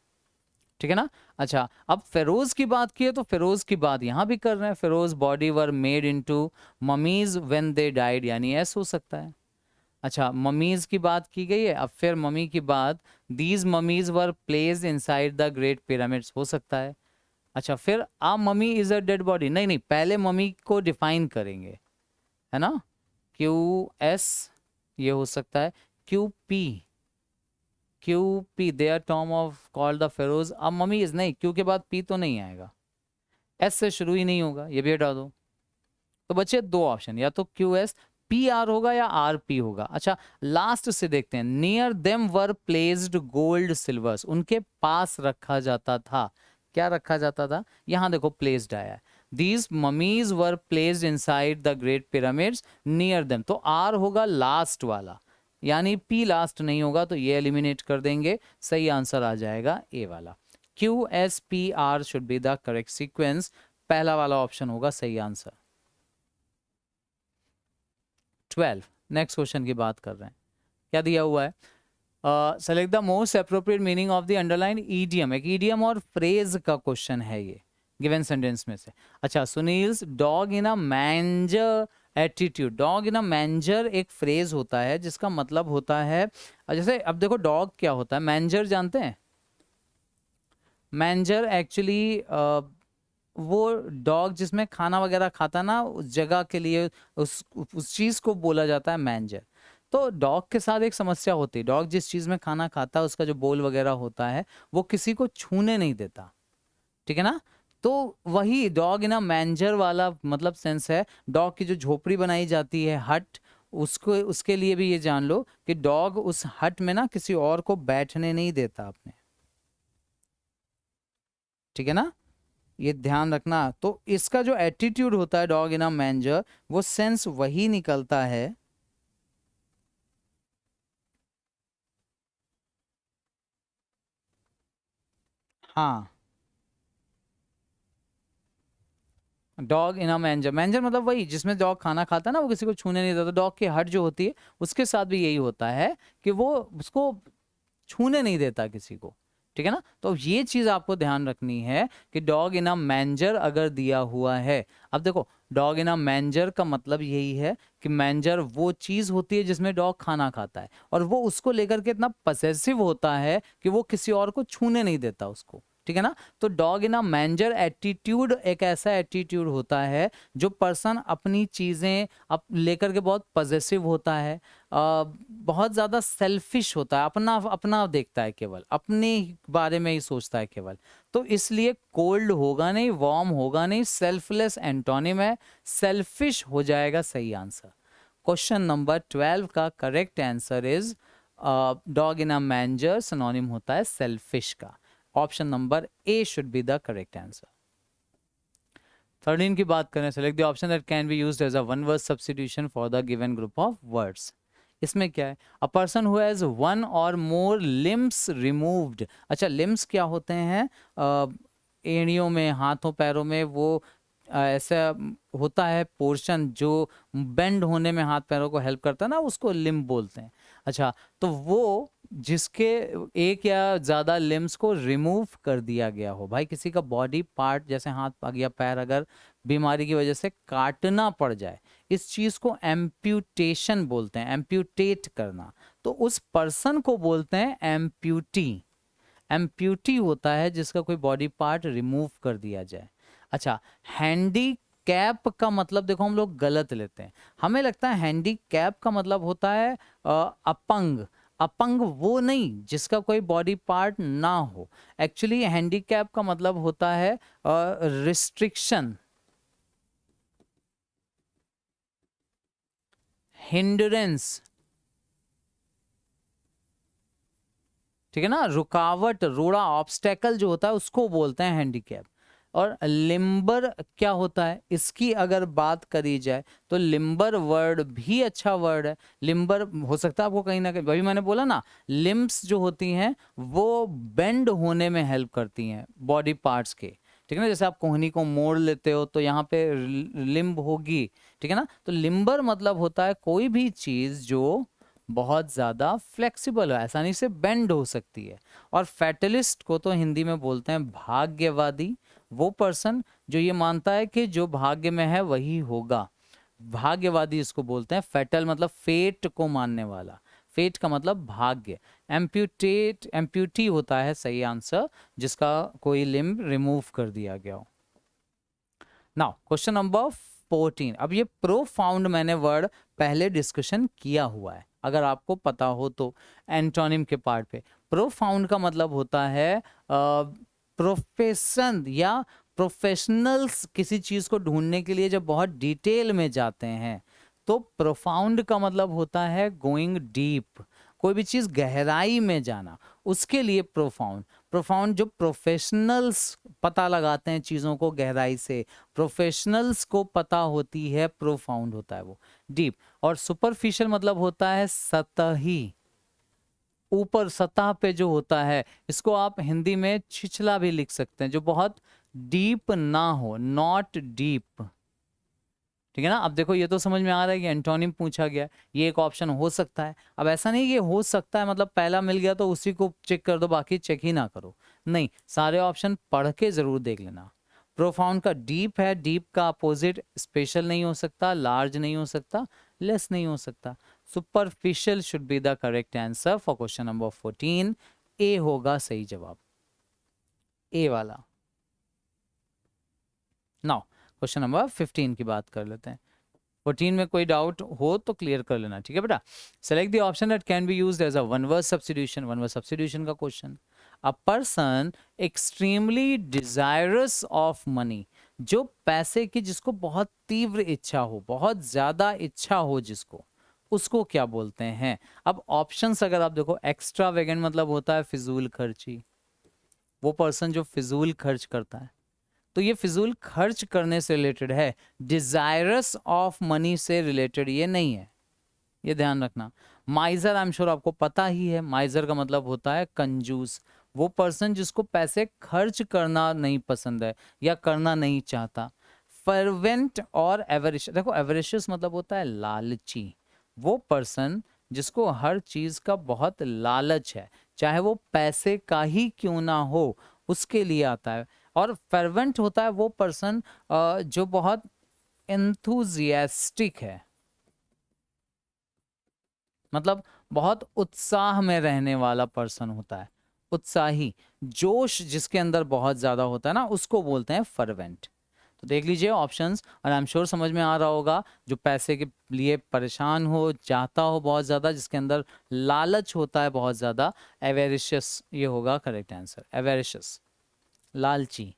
ठीक है ना। अच्छा, अब फेरोज की बात की है तो फेरोज की बात यहां भी कर रहे हैं, Feroz body were made into mummies when they died, यानी एस हो सकता है। अच्छा, ममीज की बात की गई है, अब फिर ममी की बात, these mummies were placed inside the great pyramids, हो सकता है। अच्छा, फिर आ mummy is a dead body, नहीं नहीं, पहले ममी को डिफाइन करेंगे, है ना। क्यू एस ये हो सकता है, Q P, Q P they are tomb of called the pharaohs. अब ममी इज नहीं, क्यू के बाद पी तो नहीं आएगा, एस से शुरू ही नहीं होगा, ये भी हटा दो। तो बच्चे दो ऑप्शन, या तो क्यू एस पी आर होगा या आर पी होगा। अच्छा, लास्ट से देखते हैं, near them were placed gold silvers, उनके पास रखा जाता था। क्या रखा जाता था, यहां देखो प्लेस्ड आया है। These mummies were placed inside the great pyramids near them, तो आर होगा लास्ट वाला, यानी पी लास्ट नहीं होगा, तो ये एलिमिनेट कर देंगे, सही आंसर आ जाएगा ए वाला। QSPR should be the correct sequence. पहला वाला ऑप्शन होगा सही आंसर। 12 नेक्स्ट क्वेश्चन की बात कर रहे हैं। क्या दिया हुआ है? Select the most appropriate meaning of the underline idiom. एक ईडियम और फ्रेज का क्वेश्चन है ये गिवन सेंटेंस में से। अच्छा, Sunil's dog in a manger attitude. Dog in a manger एक फ्रेज होता है जिसका मतलब होता है, जैसे अब देखो डॉग क्या होता है, मैंजर जानते हैं? मैंजर एक्चुअली वो डॉग जिसमें खाना वगैरह खाता ना, उस जगह के लिए उस चीज को बोला जाता है मैंजर। तो डॉग के साथ एक समस्या होती है, डॉग जिस चीज में खाना खाता है उसका जो बोल वगैरह होता है वो किसी को छूने नहीं देता, ठीक है ना? तो वही डॉग इन अ मैंजर वाला मतलब सेंस है। डॉग की जो झोपड़ी बनाई जाती है, हट, उसको उसके लिए भी ये जान लो कि डॉग उस हट में ना किसी और को बैठने नहीं देता अपने, ठीक है ना? ये ध्यान रखना। तो इसका जो एटीट्यूड होता है डॉग इन अ मैंजर, वो सेंस वही निकलता है। हाँ, dog in a manager, manager मतलब वही जिसमें डॉग खाना खाता है ना, वो किसी को छूने नहीं देता। डॉग की हट जो होती है उसके साथ भी यही होता है कि वो उसको छूने नहीं देता किसी को, ठीक है ना? तो ये चीज आपको ध्यान रखनी है कि डॉग इन अ मैंजर अगर दिया हुआ है, अब देखो डॉग इन अ मैंजर का मतलब यही है कि मैंजर वो चीज होती है जिसमें डॉग खाना खाता है, और वो उसको लेकर के इतना पसेसिव होता है कि वो किसी और को छूने नहीं देता उसको, ठीक है ना? तो dog in a manger attitude एक ऐसा एटीट्यूड होता है जो पर्सन अपनी चीजें अप लेकर के बहुत पजेसिव होता है, बहुत ज़्यादा सेल्फिश होता है, अपना अपना देखता है, केवल अपने ही बारे में ही सोचता है केवल। तो इसलिए कोल्ड होगा नहीं, वार्म होगा नहीं, सेल्फलेस एंटोनिम है, सेल्फिश हो जाएगा सही आंसर। क्वेश्चन नंबर 12 का correct answer is dog in a manger synonym होता है सेल्फिश का। Option number A should be the correct answer. 13 की बात करें, select the option that can be used as a one word substitution for the given group of words. इसमें क्या है? A person who has one or more limbs removed. अच्छा, limbs क्या होते हैं? एड़ियों में, हाथों पैरों में वो ऐसा होता है पोर्शन जो बेंड होने में हाथ पैरों को हेल्प करता है ना, उसको लिम्ब बोलते हैं। अच्छा, तो वो जिसके एक या ज्यादा लिम्स को रिमूव कर दिया गया हो, भाई किसी का बॉडी पार्ट जैसे हाथ या पैर अगर बीमारी की वजह से काटना पड़ जाए, इस चीज को एम्प्यूटेशन बोलते हैं, एम्प्यूटेट करना। तो उस पर्सन को बोलते हैं एम्प्यूटी। एम्प्यूटी होता है जिसका कोई बॉडी पार्ट रिमूव कर दिया जाए। अच्छा, हैंडी कैप का मतलब देखो हम लोग गलत लेते हैं, हमें लगता है हैंडी कैप का मतलब होता है अपंग। अपंग वो नहीं जिसका कोई बॉडी पार्ट ना हो। एक्चुअली हैंडीकैप का मतलब होता है रिस्ट्रिक्शन, हिंड्रेंस, ठीक है ना? रुकावट, रोड़ा, ऑब्स्टेकल जो होता है उसको बोलते हैं हैंडीकैप। और लिम्बर क्या होता है, इसकी अगर बात करी जाए तो लिम्बर वर्ड भी अच्छा वर्ड है। लिम्बर हो सकता है आपको कहीं ना कहीं, वही मैंने बोला ना, लिम्स जो होती हैं वो बेंड होने में हेल्प करती हैं बॉडी पार्ट्स के, ठीक है ना? जैसे आप कोहनी को मोड़ लेते हो तो यहाँ पे लिम्ब होगी, ठीक है ना? तो लिम्बर मतलब होता है कोई भी चीज जो बहुत ज्यादा फ्लेक्सिबल है, आसानी से बेंड हो सकती है। और फैटलिस्ट को तो हिंदी में बोलते हैं भाग्यवादी। वो पर्सन जो ये मानता है कि जो भाग्य में है वही होगा, भाग्यवादी इसको बोलते हैं। फैटल मतलब फेट को मानने वाला, फेट का मतलब भाग्य। एम्प्यूटेट, एम्प्यूटी होता है सही आंसर जिसका कोई लिम्ब रिमूव कर दिया गया हो। Now question number 14। अब ये प्रोफाउंड मैंने वर्ड पहले डिस्कशन किया हुआ है, अगर आपको पता हो तो, एंटोनिम के पार्ट पे। प्रोफाउंड का मतलब होता है प्रोफेशन या प्रोफेशनल्स किसी चीज को ढूंढने के लिए जब बहुत डिटेल में जाते हैं, तो प्रोफाउंड का मतलब होता है गोइंग डीप, कोई भी चीज गहराई में जाना, उसके लिए प्रोफाउंड। प्रोफाउंड जो प्रोफेशनल्स पता लगाते हैं चीजों को गहराई से, प्रोफेशनल्स को पता होती है, प्रोफाउंड होता है वो डीप। और सुपरफिशियल मतलब होता है सतही, ऊपर सतह पे जो होता है, इसको आप हिंदी में छिछला भी लिख सकते हैं, जो बहुत डीप ना हो, नॉट डीप। ठीक है ना। अब देखो ये तो समझ में आ रहा है कि एंटोनिम पूछा गया, ये एक ऑप्शन हो सकता है। अब ऐसा नहीं कि हो सकता है मतलब पहला मिल गया तो उसी को चेक कर दो, बाकी चेक ही ना करो, नहीं, सारे ऑप्शन पढ़ के जरूर देख लेना। प्रोफाउंड का डीप है, डीप का अपोजिट स्पेशल नहीं हो सकता, लार्ज नहीं हो सकता, लेस नहीं हो सकता। Superficial should be the correct answer for question number 14। ए होगा सही जवाब, ए वाला। नाउ क्वेश्चन नंबर 15 की बात कर लेते हैं। 14 में कोई डाउट हो तो क्लियर कर लेना, ठीक है बेटा। Select the option that can be used as a one word substitution, one word substitution का question. A person extremely desirous of money, जो पैसे की जिसको बहुत तीव्र इच्छा हो, बहुत ज्यादा इच्छा हो जिसको, उसको क्या बोलते हैं। अब ऑप्शंस अगर आप देखो, एक्स्ट्रा वेगेंट मतलब होता है फिजूल खर्ची, वो पर्सन जो फिजूल खर्च करता है, तो ये फिजूल खर्च करने से रिलेटेड है, डिजायरस ऑफ मनी से रिलेटेड ये नहीं है, ये ध्यान रखना। माइजर आई एम श्योर आपको पता ही है, माइजर का मतलब होता है कंजूस, वो पर्सन जिसको पैसे खर्च करना नहीं पसंद है या करना नहीं चाहता। फर्वेंट और एवरिशियस, देखो एवरिशियस मतलब होता है लालची, वो पर्सन जिसको हर चीज का बहुत लालच है, चाहे वो पैसे का ही क्यों ना हो, उसके लिए आता है। और फर्वेंट होता है वो पर्सन जो बहुत एंथुजियास्टिक है, मतलब बहुत उत्साह में रहने वाला पर्सन होता है, उत्साही, जोश जिसके अंदर बहुत ज्यादा होता है ना, उसको बोलते हैं फर्वेंट। तो देख लीजिए ऑप्शंस, और आई एम श्योर समझ में आ रहा होगा, जो पैसे के लिए परेशान हो, चाहता हो बहुत ज्यादा, जिसके अंदर लालच होता है बहुत ज्यादा, एवेरिशियस ये होगा करेक्ट आंसर, एवेरिशियस, लालची।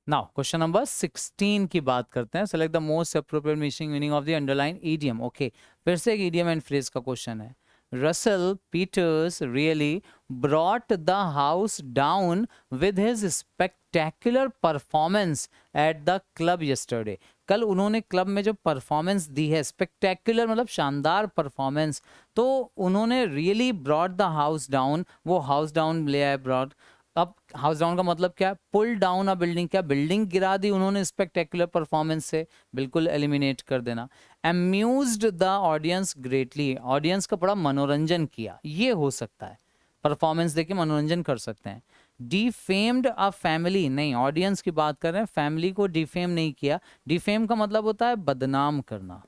नाउ क्वेश्चन नंबर 16 की बात करते हैं। Select the most appropriate missing meaning of the underline idiom. Okay, फिर से एक ईडियम एंड फ्रेज का क्वेश्चन है। Russell Peters really brought the house down with his spectacular performance at the club yesterday. कल उन्होंने क्लब में जो performance दी है, स्पेक्टेकुलर मतलब शानदार परफॉर्मेंस, तो उन्होंने really brought the house down, वो हाउस डाउन ले आए, ब्रॉट। अब हाउस डाउन का मतलब क्या है, पुल डाउन अ बिल्डिंग, क्या बिल्डिंग गिरा दी उन्होंने स्पेक्टेकुलर परफॉर्मेंस से, बिल्कुल एलिमिनेट कर देना। Amused the audience greatly, audience का बड़ा मनोरंजन किया, ये हो सकता है, परफॉर्मेंस देके मनोरंजन कर सकते हैं। डिफेम्ड अ फैमिली, नहीं, ऑडियंस की बात कर रहे हैं, फैमिली को डिफेम नहीं किया। डिफेम का मतलब होता है बदनाम करना,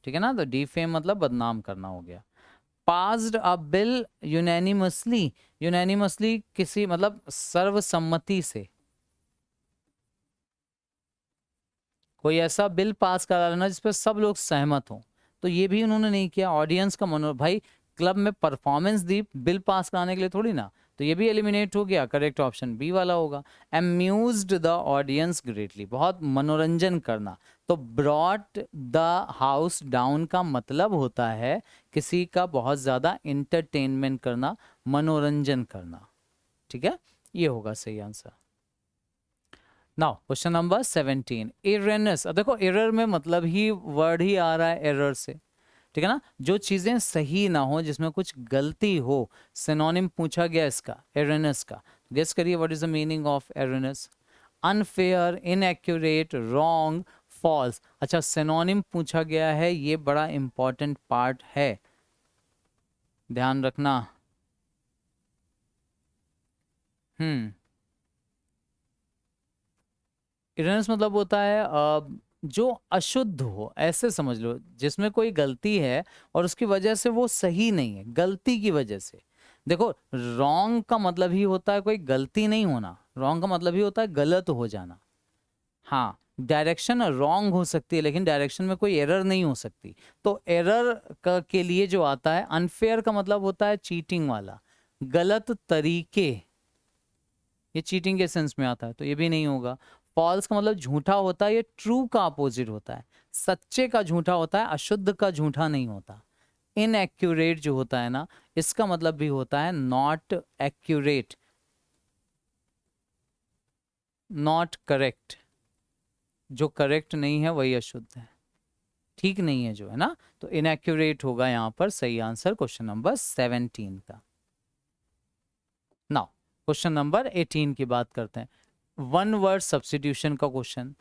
ठीक है ना, तो डिफेम मतलब बदनाम करना हो गया। पास्ड अ बिल यूनैनिमसली, यूनैनिमसली किसी मतलब सर्वसम्मति से, कोई ऐसा बिल पास करा लेना जिस पर सब लोग सहमत हों, तो ये भी उन्होंने नहीं किया। ऑडियंस का मनो, भाई क्लब में परफॉर्मेंस दी बिल पास कराने के लिए थोड़ी ना, तो ये भी एलिमिनेट हो गया, करेक्ट ऑप्शन बी वाला होगा। अम्यूज्ड द ऑडियंस ग्रेटली, बहुत मनोरंजन करना, तो ब्रॉट द हाउस डाउन का मतलब होता है किसी का बहुत ज्यादा इंटरटेनमेंट करना, मनोरंजन करना, ठीक है, ये होगा सही आंसर। Now question number 17, एररनेस। देखो एरर में मतलब ही वर्ड ही आ रहा है एरर से, ठीक है ना, जो चीजें सही ना हो, जिसमें कुछ गलती हो, सिनोनिम पूछा गया इसका एररनेस का। गेस करिए what is the meaning of erroneous. Unfair, inaccurate, wrong, false. अच्छा, सिनोनिम पूछा गया है, ये बड़ा इंपॉर्टेंट पार्ट है, ध्यान रखना। हम्म, इरनेस मतलब होता है जो अशुद्ध हो, ऐसे समझ लो, जिसमें कोई गलती है और उसकी वजह से वो सही नहीं है, गलती की वजह से। देखो रॉन्ग का मतलब ही होता है कोई गलती नहीं होना, रॉन्ग का मतलब ही होता है गलत हो जाना। हाँ, डायरेक्शन रॉन्ग हो सकती है लेकिन डायरेक्शन में कोई एरर नहीं हो सकती। तो एरर के लिए जो आता है, अनफेयर का मतलब होता है चीटिंग वाला, गलत तरीके, ये चीटिंग के सेंस में आता है, तो ये भी नहीं होगा। फॉल्स का मतलब झूठा होता है, ये ट्रू का अपोजिट होता है, सच्चे का झूठा होता है, अशुद्ध का झूठा नहीं होता। इनएक्यूरेट जो होता है ना, इसका मतलब भी होता है नॉट एक्यूरेट, नॉट करेक्ट, जो करेक्ट नहीं है वही अशुद्ध है। ठीक नहीं है जो है ना, तो इनएक्यूरेट होगा यहाँ पर सही आंसर क्वेश्चन नंबर 17 का। नाउ क्वेश्चन नंबर 18 की बात करते हैं, वन वर्ड सब्स्टिट्यूशन का question.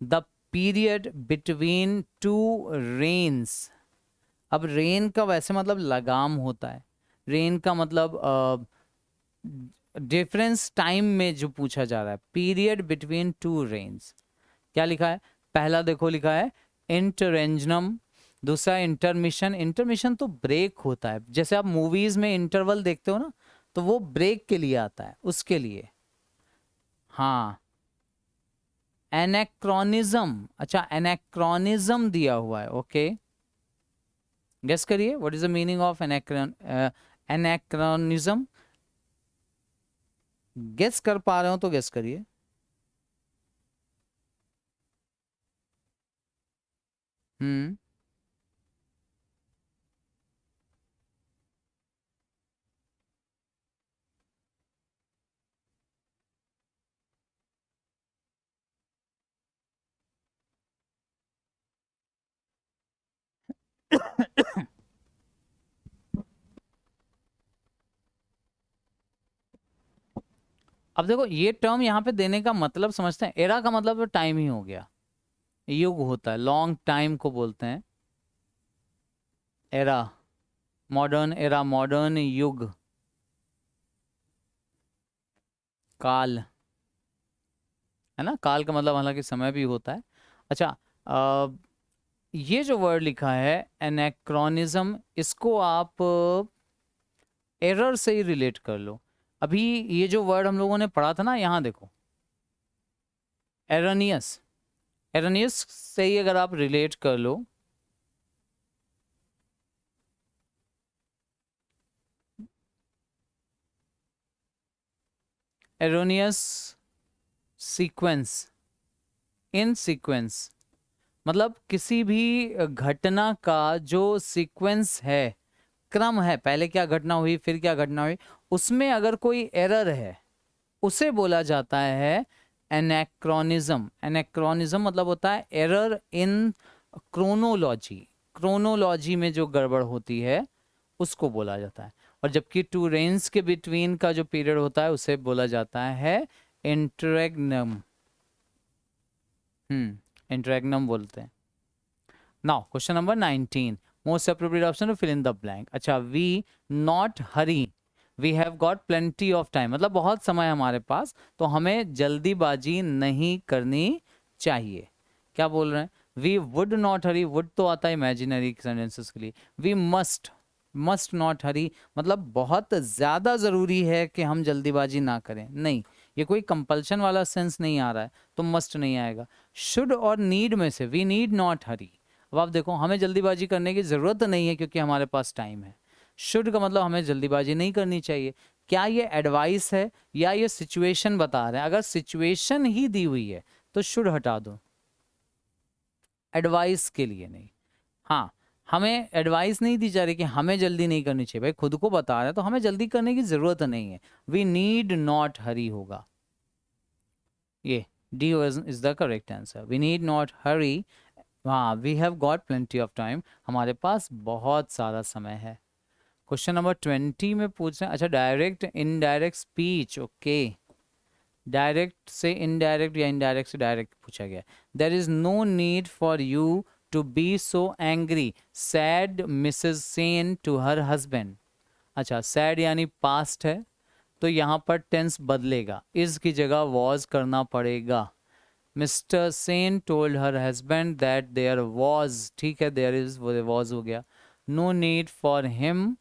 The period between two reigns. अब रेन का वैसे मतलब लगाम होता है, रेन का मतलब डिफरेंस टाइम में जो पूछा जा रहा है, पीरियड बिटवीन टू रेन्स। क्या लिखा है, पहला देखो लिखा है इंटरेंजनम, दूसरा इंटरमिशन। इंटरमिशन तो ब्रेक होता है, जैसे आप मूवीज में इंटरवल देखते हो ना, तो वो ब्रेक के लिए आता है, उसके लिए। हाँ, एनेक्रोनिज्म, अच्छा एनेक्रोनिज्म दिया हुआ है, ओके। गेस करिए what is the meaning of anachronism. Guess कर पा रहे हो तो गेस करिए। हम्म। अब देखो ये टर्म यहाँ पे देने का मतलब समझते हैं, एरा का मतलब तो टाइम ही हो गया, युग होता है, लॉन्ग टाइम को बोलते हैं एरा। मॉडर्न एरा, मॉडर्न युग, काल, है ना। काल का मतलब हालांकि समय भी होता है। अच्छा, ये जो वर्ड लिखा है एनेक्रोनिज्म, इसको आप एरर से ही रिलेट कर लो। अभी ये जो वर्ड हम लोगों ने पढ़ा था ना, यहाँ देखो एरनियस, एरनियस से ही अगर आप रिलेट कर लो, एरोनियस सीक्वेंस, इन सीक्वेंस, मतलब किसी भी घटना का जो सीक्वेंस है, क्रम है, पहले क्या घटना हुई फिर क्या घटना हुई, उसमें अगर कोई एरर है उसे बोला जाता है एनेक्रोनिज्म। एनेक्रोनिज्म मतलब होता है एरर इन क्रोनोलॉजी, क्रोनोलॉजी में जो गड़बड़ होती है उसको बोला जाता है। और जबकि टू रेन्स के बिटवीन का जो पीरियड होता है उसे बोला जाता है इंटरेग्नम। इंटरेग्नम बोलते हैं। Now question number 19, most appropriate option to fill in the blank. अच्छा, we not hurry, we have got plenty of time, मतलब बहुत समय हमारे पास, तो हमें जल्दीबाजी नहीं करनी चाहिए। क्या बोल रहे हैं, we would not hurry, would तो आता है इमेजिनरी सेंटेंसेस के लिए। We must, must not hurry मतलब बहुत ज़्यादा ज़रूरी है कि हम जल्दीबाजी ना करें, नहीं, ये कोई कंपल्शन वाला सेंस नहीं आ रहा है, तो मस्ट नहीं आएगा। शुड और नीड में से वी नीड नॉट हरी। अब आप देखो, हमें जल्दीबाजी करने की ज़रूरत नहीं है क्योंकि हमारे पास टाइम है। शुड का मतलब हमें जल्दीबाजी नहीं करनी चाहिए। क्या ये एडवाइस है या ये सिचुएशन बता रहे हैं? अगर सिचुएशन ही दी हुई है तो शुड हटा दो, एडवाइस के लिए नहीं। हाँ, हमें एडवाइस नहीं दी जा रही कि हमें जल्दी नहीं करनी चाहिए, भाई खुद को बता रहे हैं तो हमें जल्दी करने की ज़रूरत नहीं है। वी नीड नॉट हरी होगा, ये D is the correct answer, we need not hurry. हाँ, we have got plenty of time, हमारे पास बहुत सारा समय है। क्वेश्चन नंबर 20 में पूछ रहे हैं, अच्छा direct indirect speech, okay. Direct से इनडायरेक्ट या इनडायरेक्ट से डायरेक्ट पूछा गया। There is no need for you to be so angry, said Mrs Sen to her husband. अच्छा, सैड यानी पास्ट है, तो यहाँ पर टेंस बदलेगा, इज की जगह वॉज करना पड़ेगा। Mr Sen told her husband that there was, ठीक है, देयर इज वॉज हो गया। नो नीड फॉर हिम,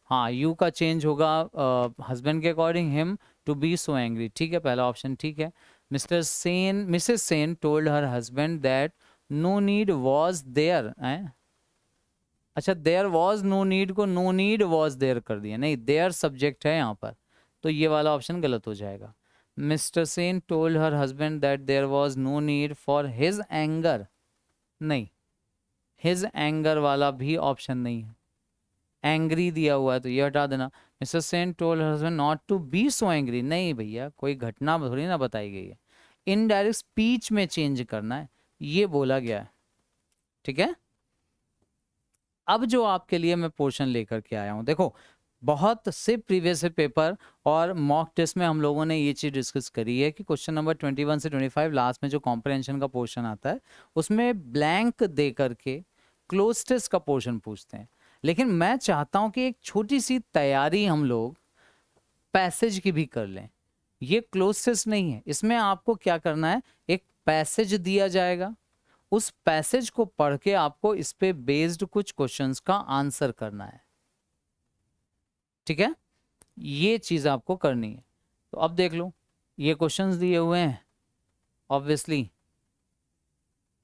हाँ यू का चेंज होगा हस्बैंड के according, him to be so angry, ठीक है, पहला ऑप्शन ठीक है। Mr Sen, Mrs Sen told her husband that no need was there, अच्छा देयर वॉज नो नीड को नो नीड वॉज देयर कर दिया, नहीं, देयर सब्जेक्ट है यहाँ पर, तो ये वाला ऑप्शन गलत हो जाएगा। Mr Sen told her husband that there was no need for his anger, नहीं, हिज एंगर वाला भी ऑप्शन नहीं है, एंग्री दिया हुआ है तो ये हटा देना। Mr Sen told her husband not to be so angry, नहीं भैया, कोई घटना थोड़ी ना बताई गई है, इनडायरेक्ट स्पीच में चेंज करना है, ये बोला गया है, ठीक है। अब जो आपके लिए मैं पोर्शन लेकर के आया हूँ, देखो बहुत से प्रीवियस पेपर और मॉक टेस्ट में हम लोगों ने ये चीज़ डिस्कस करी है कि क्वेश्चन नंबर 21 से 25 लास्ट में जो कॉम्प्रहेंशन का पोर्शन आता है उसमें ब्लैंक दे करके क्लोज टेस्ट का पोर्शन पूछते हैं। लेकिन मैं चाहता हूं कि एक छोटी सी तैयारी हम लोग पैसेज की भी कर लें। ये क्लोज टेस्ट नहीं है, इसमें आपको क्या करना है, एक पैसेज दिया जाएगा, उस पैसेज को पढ़ के आपको इस पे बेस्ड कुछ क्वेश्चंस का आंसर करना है। ठीक है, ये चीज आपको करनी है। तो अब देख लो, ये क्वेश्चंस दिए हुए हैं ऑब्वियसली।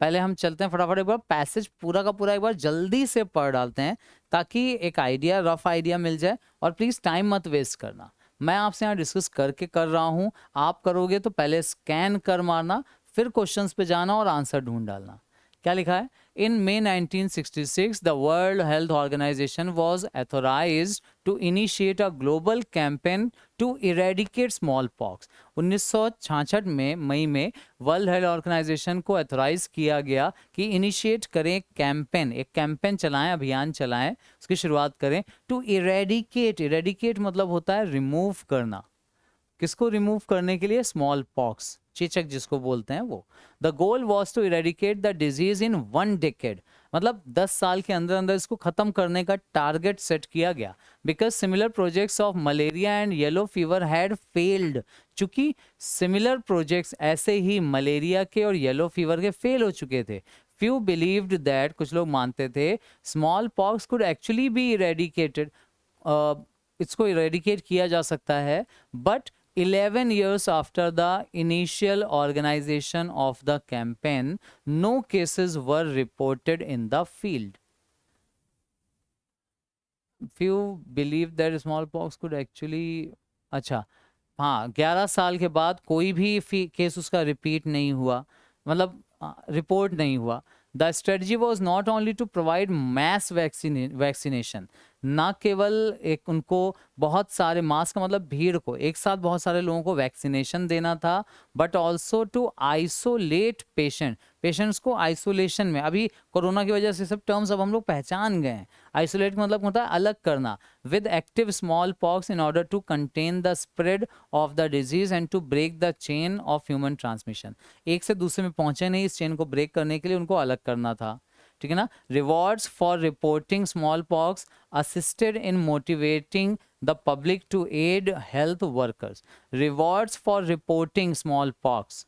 पहले हम चलते हैं फटाफट, एक बार पैसेज पूरा का पूरा एक बार जल्दी से पढ़ डालते हैं ताकि एक आइडिया, रफ आइडिया मिल जाए। और प्लीज टाइम मत वेस्ट करना, मैं आपसे यहाँ डिस्कस करके कर रहा हूँ, आप करोगे तो पहले स्कैन कर मारना, फिर क्वेश्चंस पे जाना और आंसर ढूंढ डालना। क्या लिखा है, इन May 1966 the World Health Organization was authorized to initiate a global campaign to eradicate smallpox। 1966 में मई में वर्ल्ड हेल्थ ऑर्गेनाइजेशन को अथोराइज किया गया कि इनिशिएट करें कैंपेन, एक कैंपेन चलाएं, अभियान चलाएं, उसकी शुरुआत करें। टू इरेडिकेट, इरेडिकेट मतलब होता है रिमूव करना। किसको रिमूव करने के लिए, स्मॉल पॉक्स, चेचक जिसको बोलते हैं वो। The goal was to eradicate the disease in 1 decade, मतलब 10 साल के अंदर अंदर इसको खत्म करने का टारगेट सेट किया गया। Because similar projects of malaria and yellow fever had failed, चूंकि सिमिलर प्रोजेक्ट्स ऐसे ही मलेरिया के और येलो फीवर के फेल हो चुके थे। फ्यू बिलीव्ड दैट, कुछ लोग मानते थे small pox could actually be eradicated, इसको इरेडिकेट किया जा सकता है। But 11 years after the initial organization of the campaign, no cases were reported in the field. Few believe that smallpox could actually, अच्छा हाँ, 11 साल के बाद कोई भी केस उसका रिपीट नहीं हुआ, मतलब रिपोर्ट नहीं हुआ। The strategy was not only to provide mass vaccination, ना केवल एक उनको बहुत सारे, मास का मतलब भीड़ को, एक साथ बहुत सारे लोगों को वैक्सीनेशन देना था, but also to isolate patients को आइसोलेशन में, अभी कोरोना की वजह से सब टर्म्स अब हम लोग पहचान गए हैं। आइसोलेट मतलब होता है अलग करना, with active small pox in order to contain the spread of the disease and to break the chain of human transmission. एक से दूसरे में पहुंचे नहीं, इस चेन को ब्रेक करने के लिए उनको अलग करना था। ठीक है ना। Rewards for reporting small pox assisted in motivating the public to aid health workers. Rewards for reporting small pox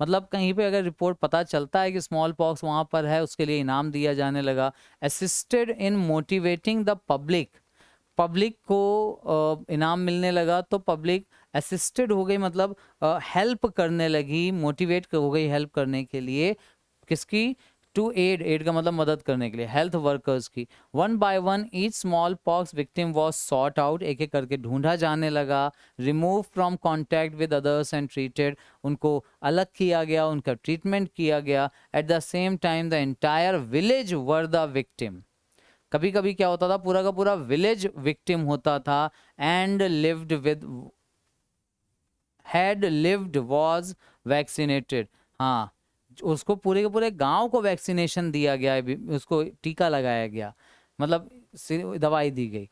मतलब कहीं पे अगर रिपोर्ट पता चलता है कि स्मॉल पॉक्स वहाँ पर है, उसके लिए इनाम दिया जाने लगा। Assisted in motivating the public को इनाम मिलने लगा, तो पब्लिक असिस्टेड हो गई, मतलब हेल्प करने लगी, मोटिवेट हो गई हेल्प करने के लिए। किसकी, टू एड का मतलब मदद करने के लिए, हेल्थ वर्कर्स की। 1 by 1 each small pox victim was sort out, एक एक करके ढूंढा जाने लगा। Remove from contact with others and treated, उनको अलग किया गया, उनका ट्रीटमेंट किया गया। Eight the same time the entire village were the victim, कभी कभी क्या होता था, पूरा का पूरा विलेज विक्टिम होता था। And lived with, had lived was vaccinated, हाँ उसको पूरे के पूरे गांव को वैक्सीनेशन दिया गया, उसको टीका लगाया गया, मतलब दवाई दी गई।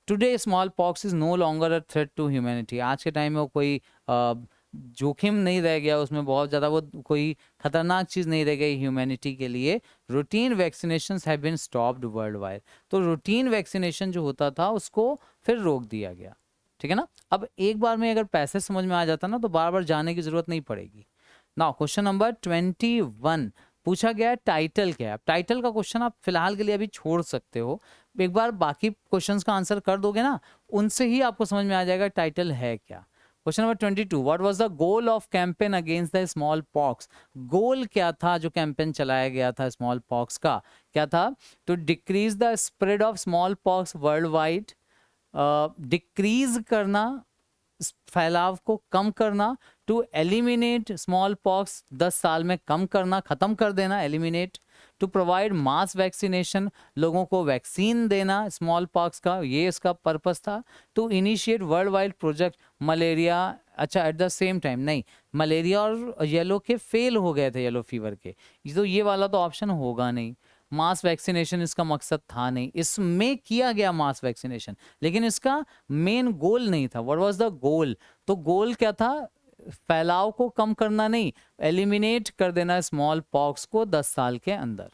Today small pox is no longer a threat to humanity, आज के टाइम में वो कोई जोखिम नहीं रह गया, उसमें बहुत ज़्यादा वो कोई खतरनाक चीज़ नहीं रह गई ह्यूमैनिटी के लिए। Routine vaccination have been stopped world wide, तो रूटीन वैक्सीनेशन जो होता था उसको फिर रोक दिया गया। ठीक है ना। अब एक बार में अगर पैसे समझ में आ जाता ना तो बार बार जाने की जरूरत नहीं पड़ेगी। नाउ क्वेश्चन नंबर 21 पूछा गया है, टाइटल क्या है। टाइटल का क्वेश्चन आप फिलहाल के लिए अभी छोड़ सकते हो, एक बार बाकी क्वेश्चंस का आंसर कर दोगे ना, उनसे ही आपको समझ में आ जाएगा टाइटल है क्या। Question number 22, what was the goal of campaign against the smallpox. Goal क्या था जो कैंपेन चलाया गया था स्मॉल पॉक्स का, क्या था, to decrease the spread of small pox world wide, decrease करना, फैलाव को कम करना। टू एलिमिनेट स्मॉल पॉक्स, 10 साल में कम करना, खत्म कर देना, eliminate. To provide mass vaccination, लोगों को वैक्सीन देना स्मॉल पॉक्स का, ये इसका पर्पस था। To initiate world wide project malaria, अच्छा एट द सेम टाइम नहीं, मलेरिया और येलो के फेल हो गए थे, येलो फीवर के, तो ये वाला तो ऑप्शन होगा नहीं। मास वैक्सीनेशन इसका मकसद था नहीं, इसमें किया गया मास वैक्सीनेशन, लेकिन इसका मेन गोल नहीं था। व्हाट वाज द गोल? तो गोल क्या था? फैलाव को कम करना नहीं, एलिमिनेट कर देना स्मॉल पॉक्स को 10 साल के अंदर।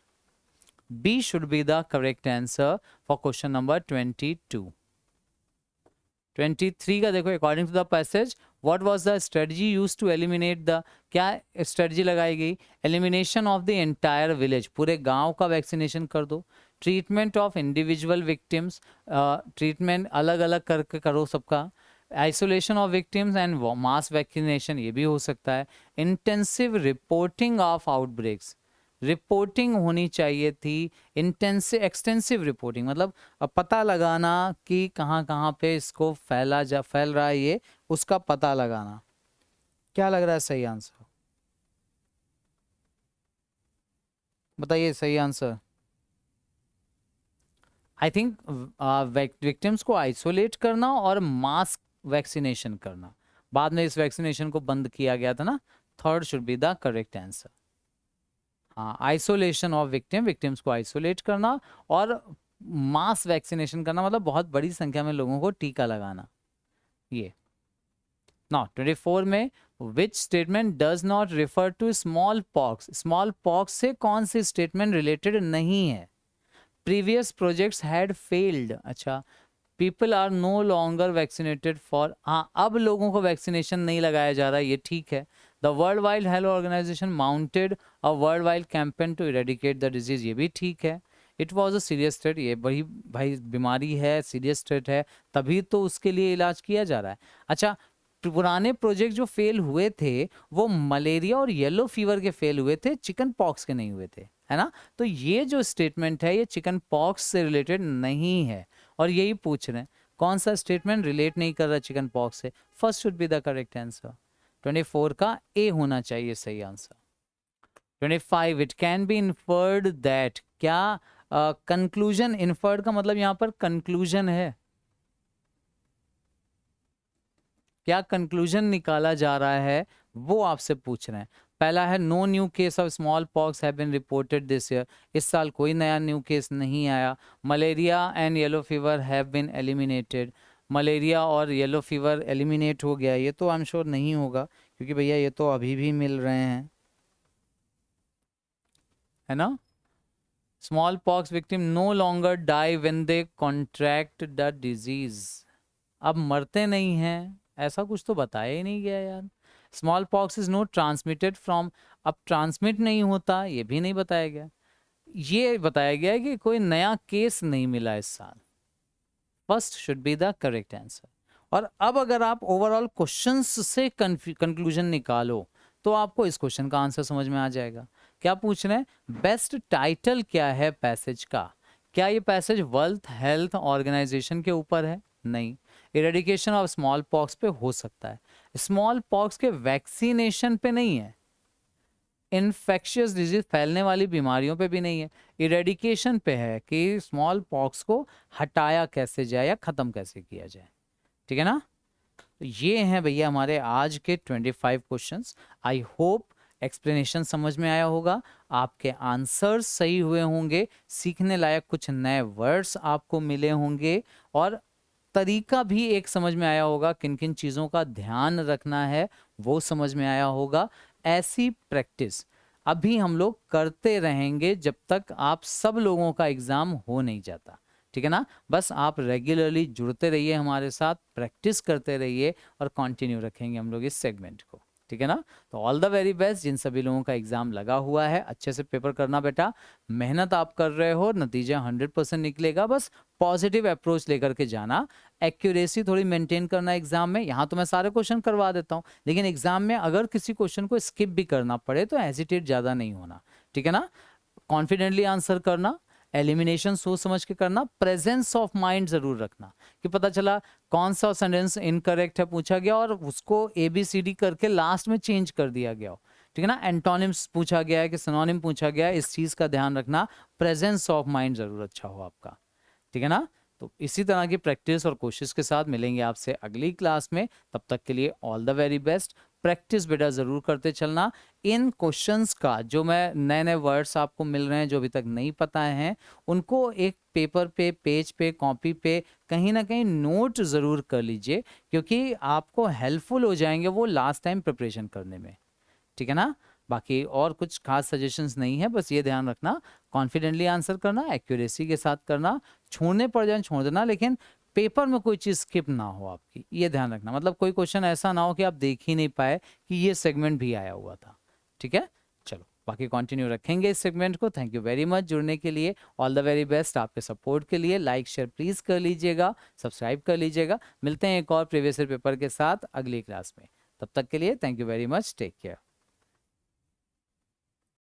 B should be the correct answer for question number 22। 23 का देखो, according to the passage what was the strategy used to eliminate the, क्या स्ट्रेटजी लगाई गई? Elimination of the entire village, पूरे गांव का वैक्सीनेशन कर दो। Treatment of individual victims, treatment अलग अलग करके करो सबका। Isolation of victims and mass vaccination, ये भी हो सकता है। Intensive reporting of outbreaks, reporting होनी चाहिए थी। इंटेंसिव एक्सटेंसिव रिपोर्टिंग मतलब अब पता लगाना कि कहाँ कहाँ पे इसको फैल रहा है, ये उसका पता लगाना। क्या लग रहा है सही आंसर? बताइए सही आंसर। आई थिंक विक्टिम्स को आइसोलेट करना और मास वैक्सीनेशन करना, बाद में इस वैक्सीनेशन को बंद किया गया था ना। Third should be the correct answer. हाँ, आइसोलेशन ऑफ विक्टिम्स को आइसोलेट करना और मास वैक्सीनेशन करना मतलब बहुत बड़ी संख्या में लोगों को टीका लगाना। ये नाउ 24 में which statement does not refer to small pox, small pox से कौन सी स्टेटमेंट रिलेटेड नहीं है? प्रीवियस प्रोजेक्ट्स हैड फेल्ड, अच्छा people are no longer vaccinated for, हाँ अब लोगों को वैक्सीनेशन नहीं लगाया जा रहा है, ये ठीक है। The world wide health organization mounted a world wide campaign to eradicate the disease, ये भी ठीक है। It was a serious threat, ये बड़ी भाई बीमारी है, सीरियस थ्रेट है, तभी तो उसके लिए इलाज किया जा रहा है। अच्छा, पुराने प्रोजेक्ट जो फेल हुए थे वो मलेरिया और येलो फीवर के फेल हुए थे, चिकन पॉक्स के नहीं हुए थे, है ना। तो ये जो स्टेटमेंट है ये चिकन पॉक्स से रिलेटेड नहीं है, और यही पूछ रहे हैं कौन सा स्टेटमेंट रिलेट नहीं कर रहा चिकन पॉक्स से। First should be the correct answer. 24 का ए होना चाहिए सही answer. 25 it can be inferred that, क्या कंक्लूजन, इन्फर्ड का मतलब यहाँ पर कंक्लूजन है, क्या कंक्लूजन निकाला जा रहा है वो आपसे पूछ रहे हैं। पहला है no new case of small pox have been reported this year, इस साल कोई नया न्यू केस नहीं आया। Malaria and yellow fever have been eliminated, malaria और येलो फीवर एलिमिनेट हो गया, ये तो आई एम श्योर नहीं होगा क्योंकि भैया ये तो अभी भी मिल रहे हैं, है ना। Small pox victim no longer die when they contract the disease, अब मरते नहीं हैं, ऐसा कुछ तो बताया ही नहीं गया यार। Small pox is note transmitted from, अब ट्रांसमिट नहीं होता ये भी नहीं बताया गया। ये बताया गया है कि कोई नया केस नहीं मिला इस साल। First should be the correct answer. और अब अगर आप ओवरऑल क्वेश्चंस से कंक्लूजन निकालो तो आपको इस क्वेश्चन का आंसर समझ में आ जाएगा। क्या पूछ रहे हैं? बेस्ट टाइटल क्या है पैसेज का? क्या ये पैसेज वर्ल्ड हेल्थ ऑर्गेनाइजेशन के ऊपर है? नहीं। इरेडिकेशन ऑफ स्मॉल पॉक्स पे हो सकता है, स्मॉल पॉक्स के वैक्सीनेशन पे नहीं है, इन्फेक्शियस डिजीज फैलने वाली बीमारियों पे भी नहीं है, इरेडिकेशन पे है कि स्मॉल पॉक्स को हटाया कैसे जाए या खत्म कैसे किया जाए। ठीक है ना। तो ये हैं भैया हमारे आज के 25 क्वेश्चंस। आई होप एक्सप्लेनेशन समझ में आया होगा, आपके आंसर्स सही हुए होंगे, सीखने लायक कुछ नए वर्ड्स आपको मिले होंगे, और तरीका भी एक समझ में आया होगा, किन किन चीज़ों का ध्यान रखना है वो समझ में आया होगा। ऐसी प्रैक्टिस अभी हम लोग करते रहेंगे जब तक आप सब लोगों का एग्ज़ाम हो नहीं जाता। ठीक है ना। बस आप रेगुलरली जुड़ते रहिए हमारे साथ, प्रैक्टिस करते रहिए और कंटिन्यू रखेंगे हम लोग इस सेगमेंट को। ठीक है ना। तो ऑल द वेरी बेस्ट जिन सभी लोगों का एग्जाम लगा हुआ है, अच्छे से पेपर करना बेटा, मेहनत आप कर रहे हो, नतीजा 100% निकलेगा, बस पॉजिटिव अप्रोच लेकर के जाना, एक्यूरेसी थोड़ी मेंटेन करना एग्जाम में। यहाँ तो मैं सारे क्वेश्चन करवा देता हूँ, लेकिन एग्जाम में अगर किसी क्वेश्चन को स्किप भी करना पड़े तो हेजिटेट ज़्यादा नहीं होना। ठीक है ना। कॉन्फिडेंटली आंसर करना, एलिमिनेशन सोच समझ के करना, प्रेजेंस ऑफ माइंड जरूर रखना कि पता चला कौन सा सेंटेंस इनकरेक्ट है पूछा गया और उसको ABCD करके लास्ट में चेंज कर दिया गया हो। ठीक है ना। एंटोनिम्स पूछा गया है कि सिनोनिम पूछा गया है, इस चीज का ध्यान रखना, प्रेजेंस ऑफ माइंड जरूर अच्छा हो आपका। ठीक है ना। तो इसी तरह की प्रैक्टिस और कोशिश के साथ मिलेंगे आपसे अगली क्लास में। तब तक के लिए all the very best. Practice बेटा ज़रूर करते चलना। इन क्वेश्चंस का जो मैं नए नए वर्ड्स आपको मिल रहे हैं जो अभी तक नहीं पता हैं, उनको एक पेपर पे, पेज पे, कॉपी पे कहीं ना कहीं नोट ज़रूर कर लीजिए, क्योंकि आपको हेल्पफुल हो जाएंगे वो लास्ट टाइम प्रिपरेशन करने में। ठीक है ना? बाकी और कुछ खास सजेशंस नहीं है, बस ये ध्यान रखना कॉन्फिडेंटली आंसर करना, एक्यूरेसी के साथ करना, छोड़ने पड़ जाए छोड़ देना, लेकिन पेपर में कोई चीज़ स्किप ना हो आपकी, ये ध्यान रखना। मतलब कोई क्वेश्चन ऐसा ना हो कि आप देख ही नहीं पाए कि ये सेगमेंट भी आया हुआ था। ठीक है, चलो बाकी कंटिन्यू रखेंगे इस सेगमेंट को। थैंक यू वेरी मच जुड़ने के लिए, ऑल द वेरी बेस्ट आपके सपोर्ट के लिए। लाइक शेयर प्लीज़ कर लीजिएगा, सब्सक्राइब कर लीजिएगा। मिलते हैं एक और प्रीवियस ईयर पेपर के साथ अगली क्लास में। तब तक के लिए thank you very much, take care.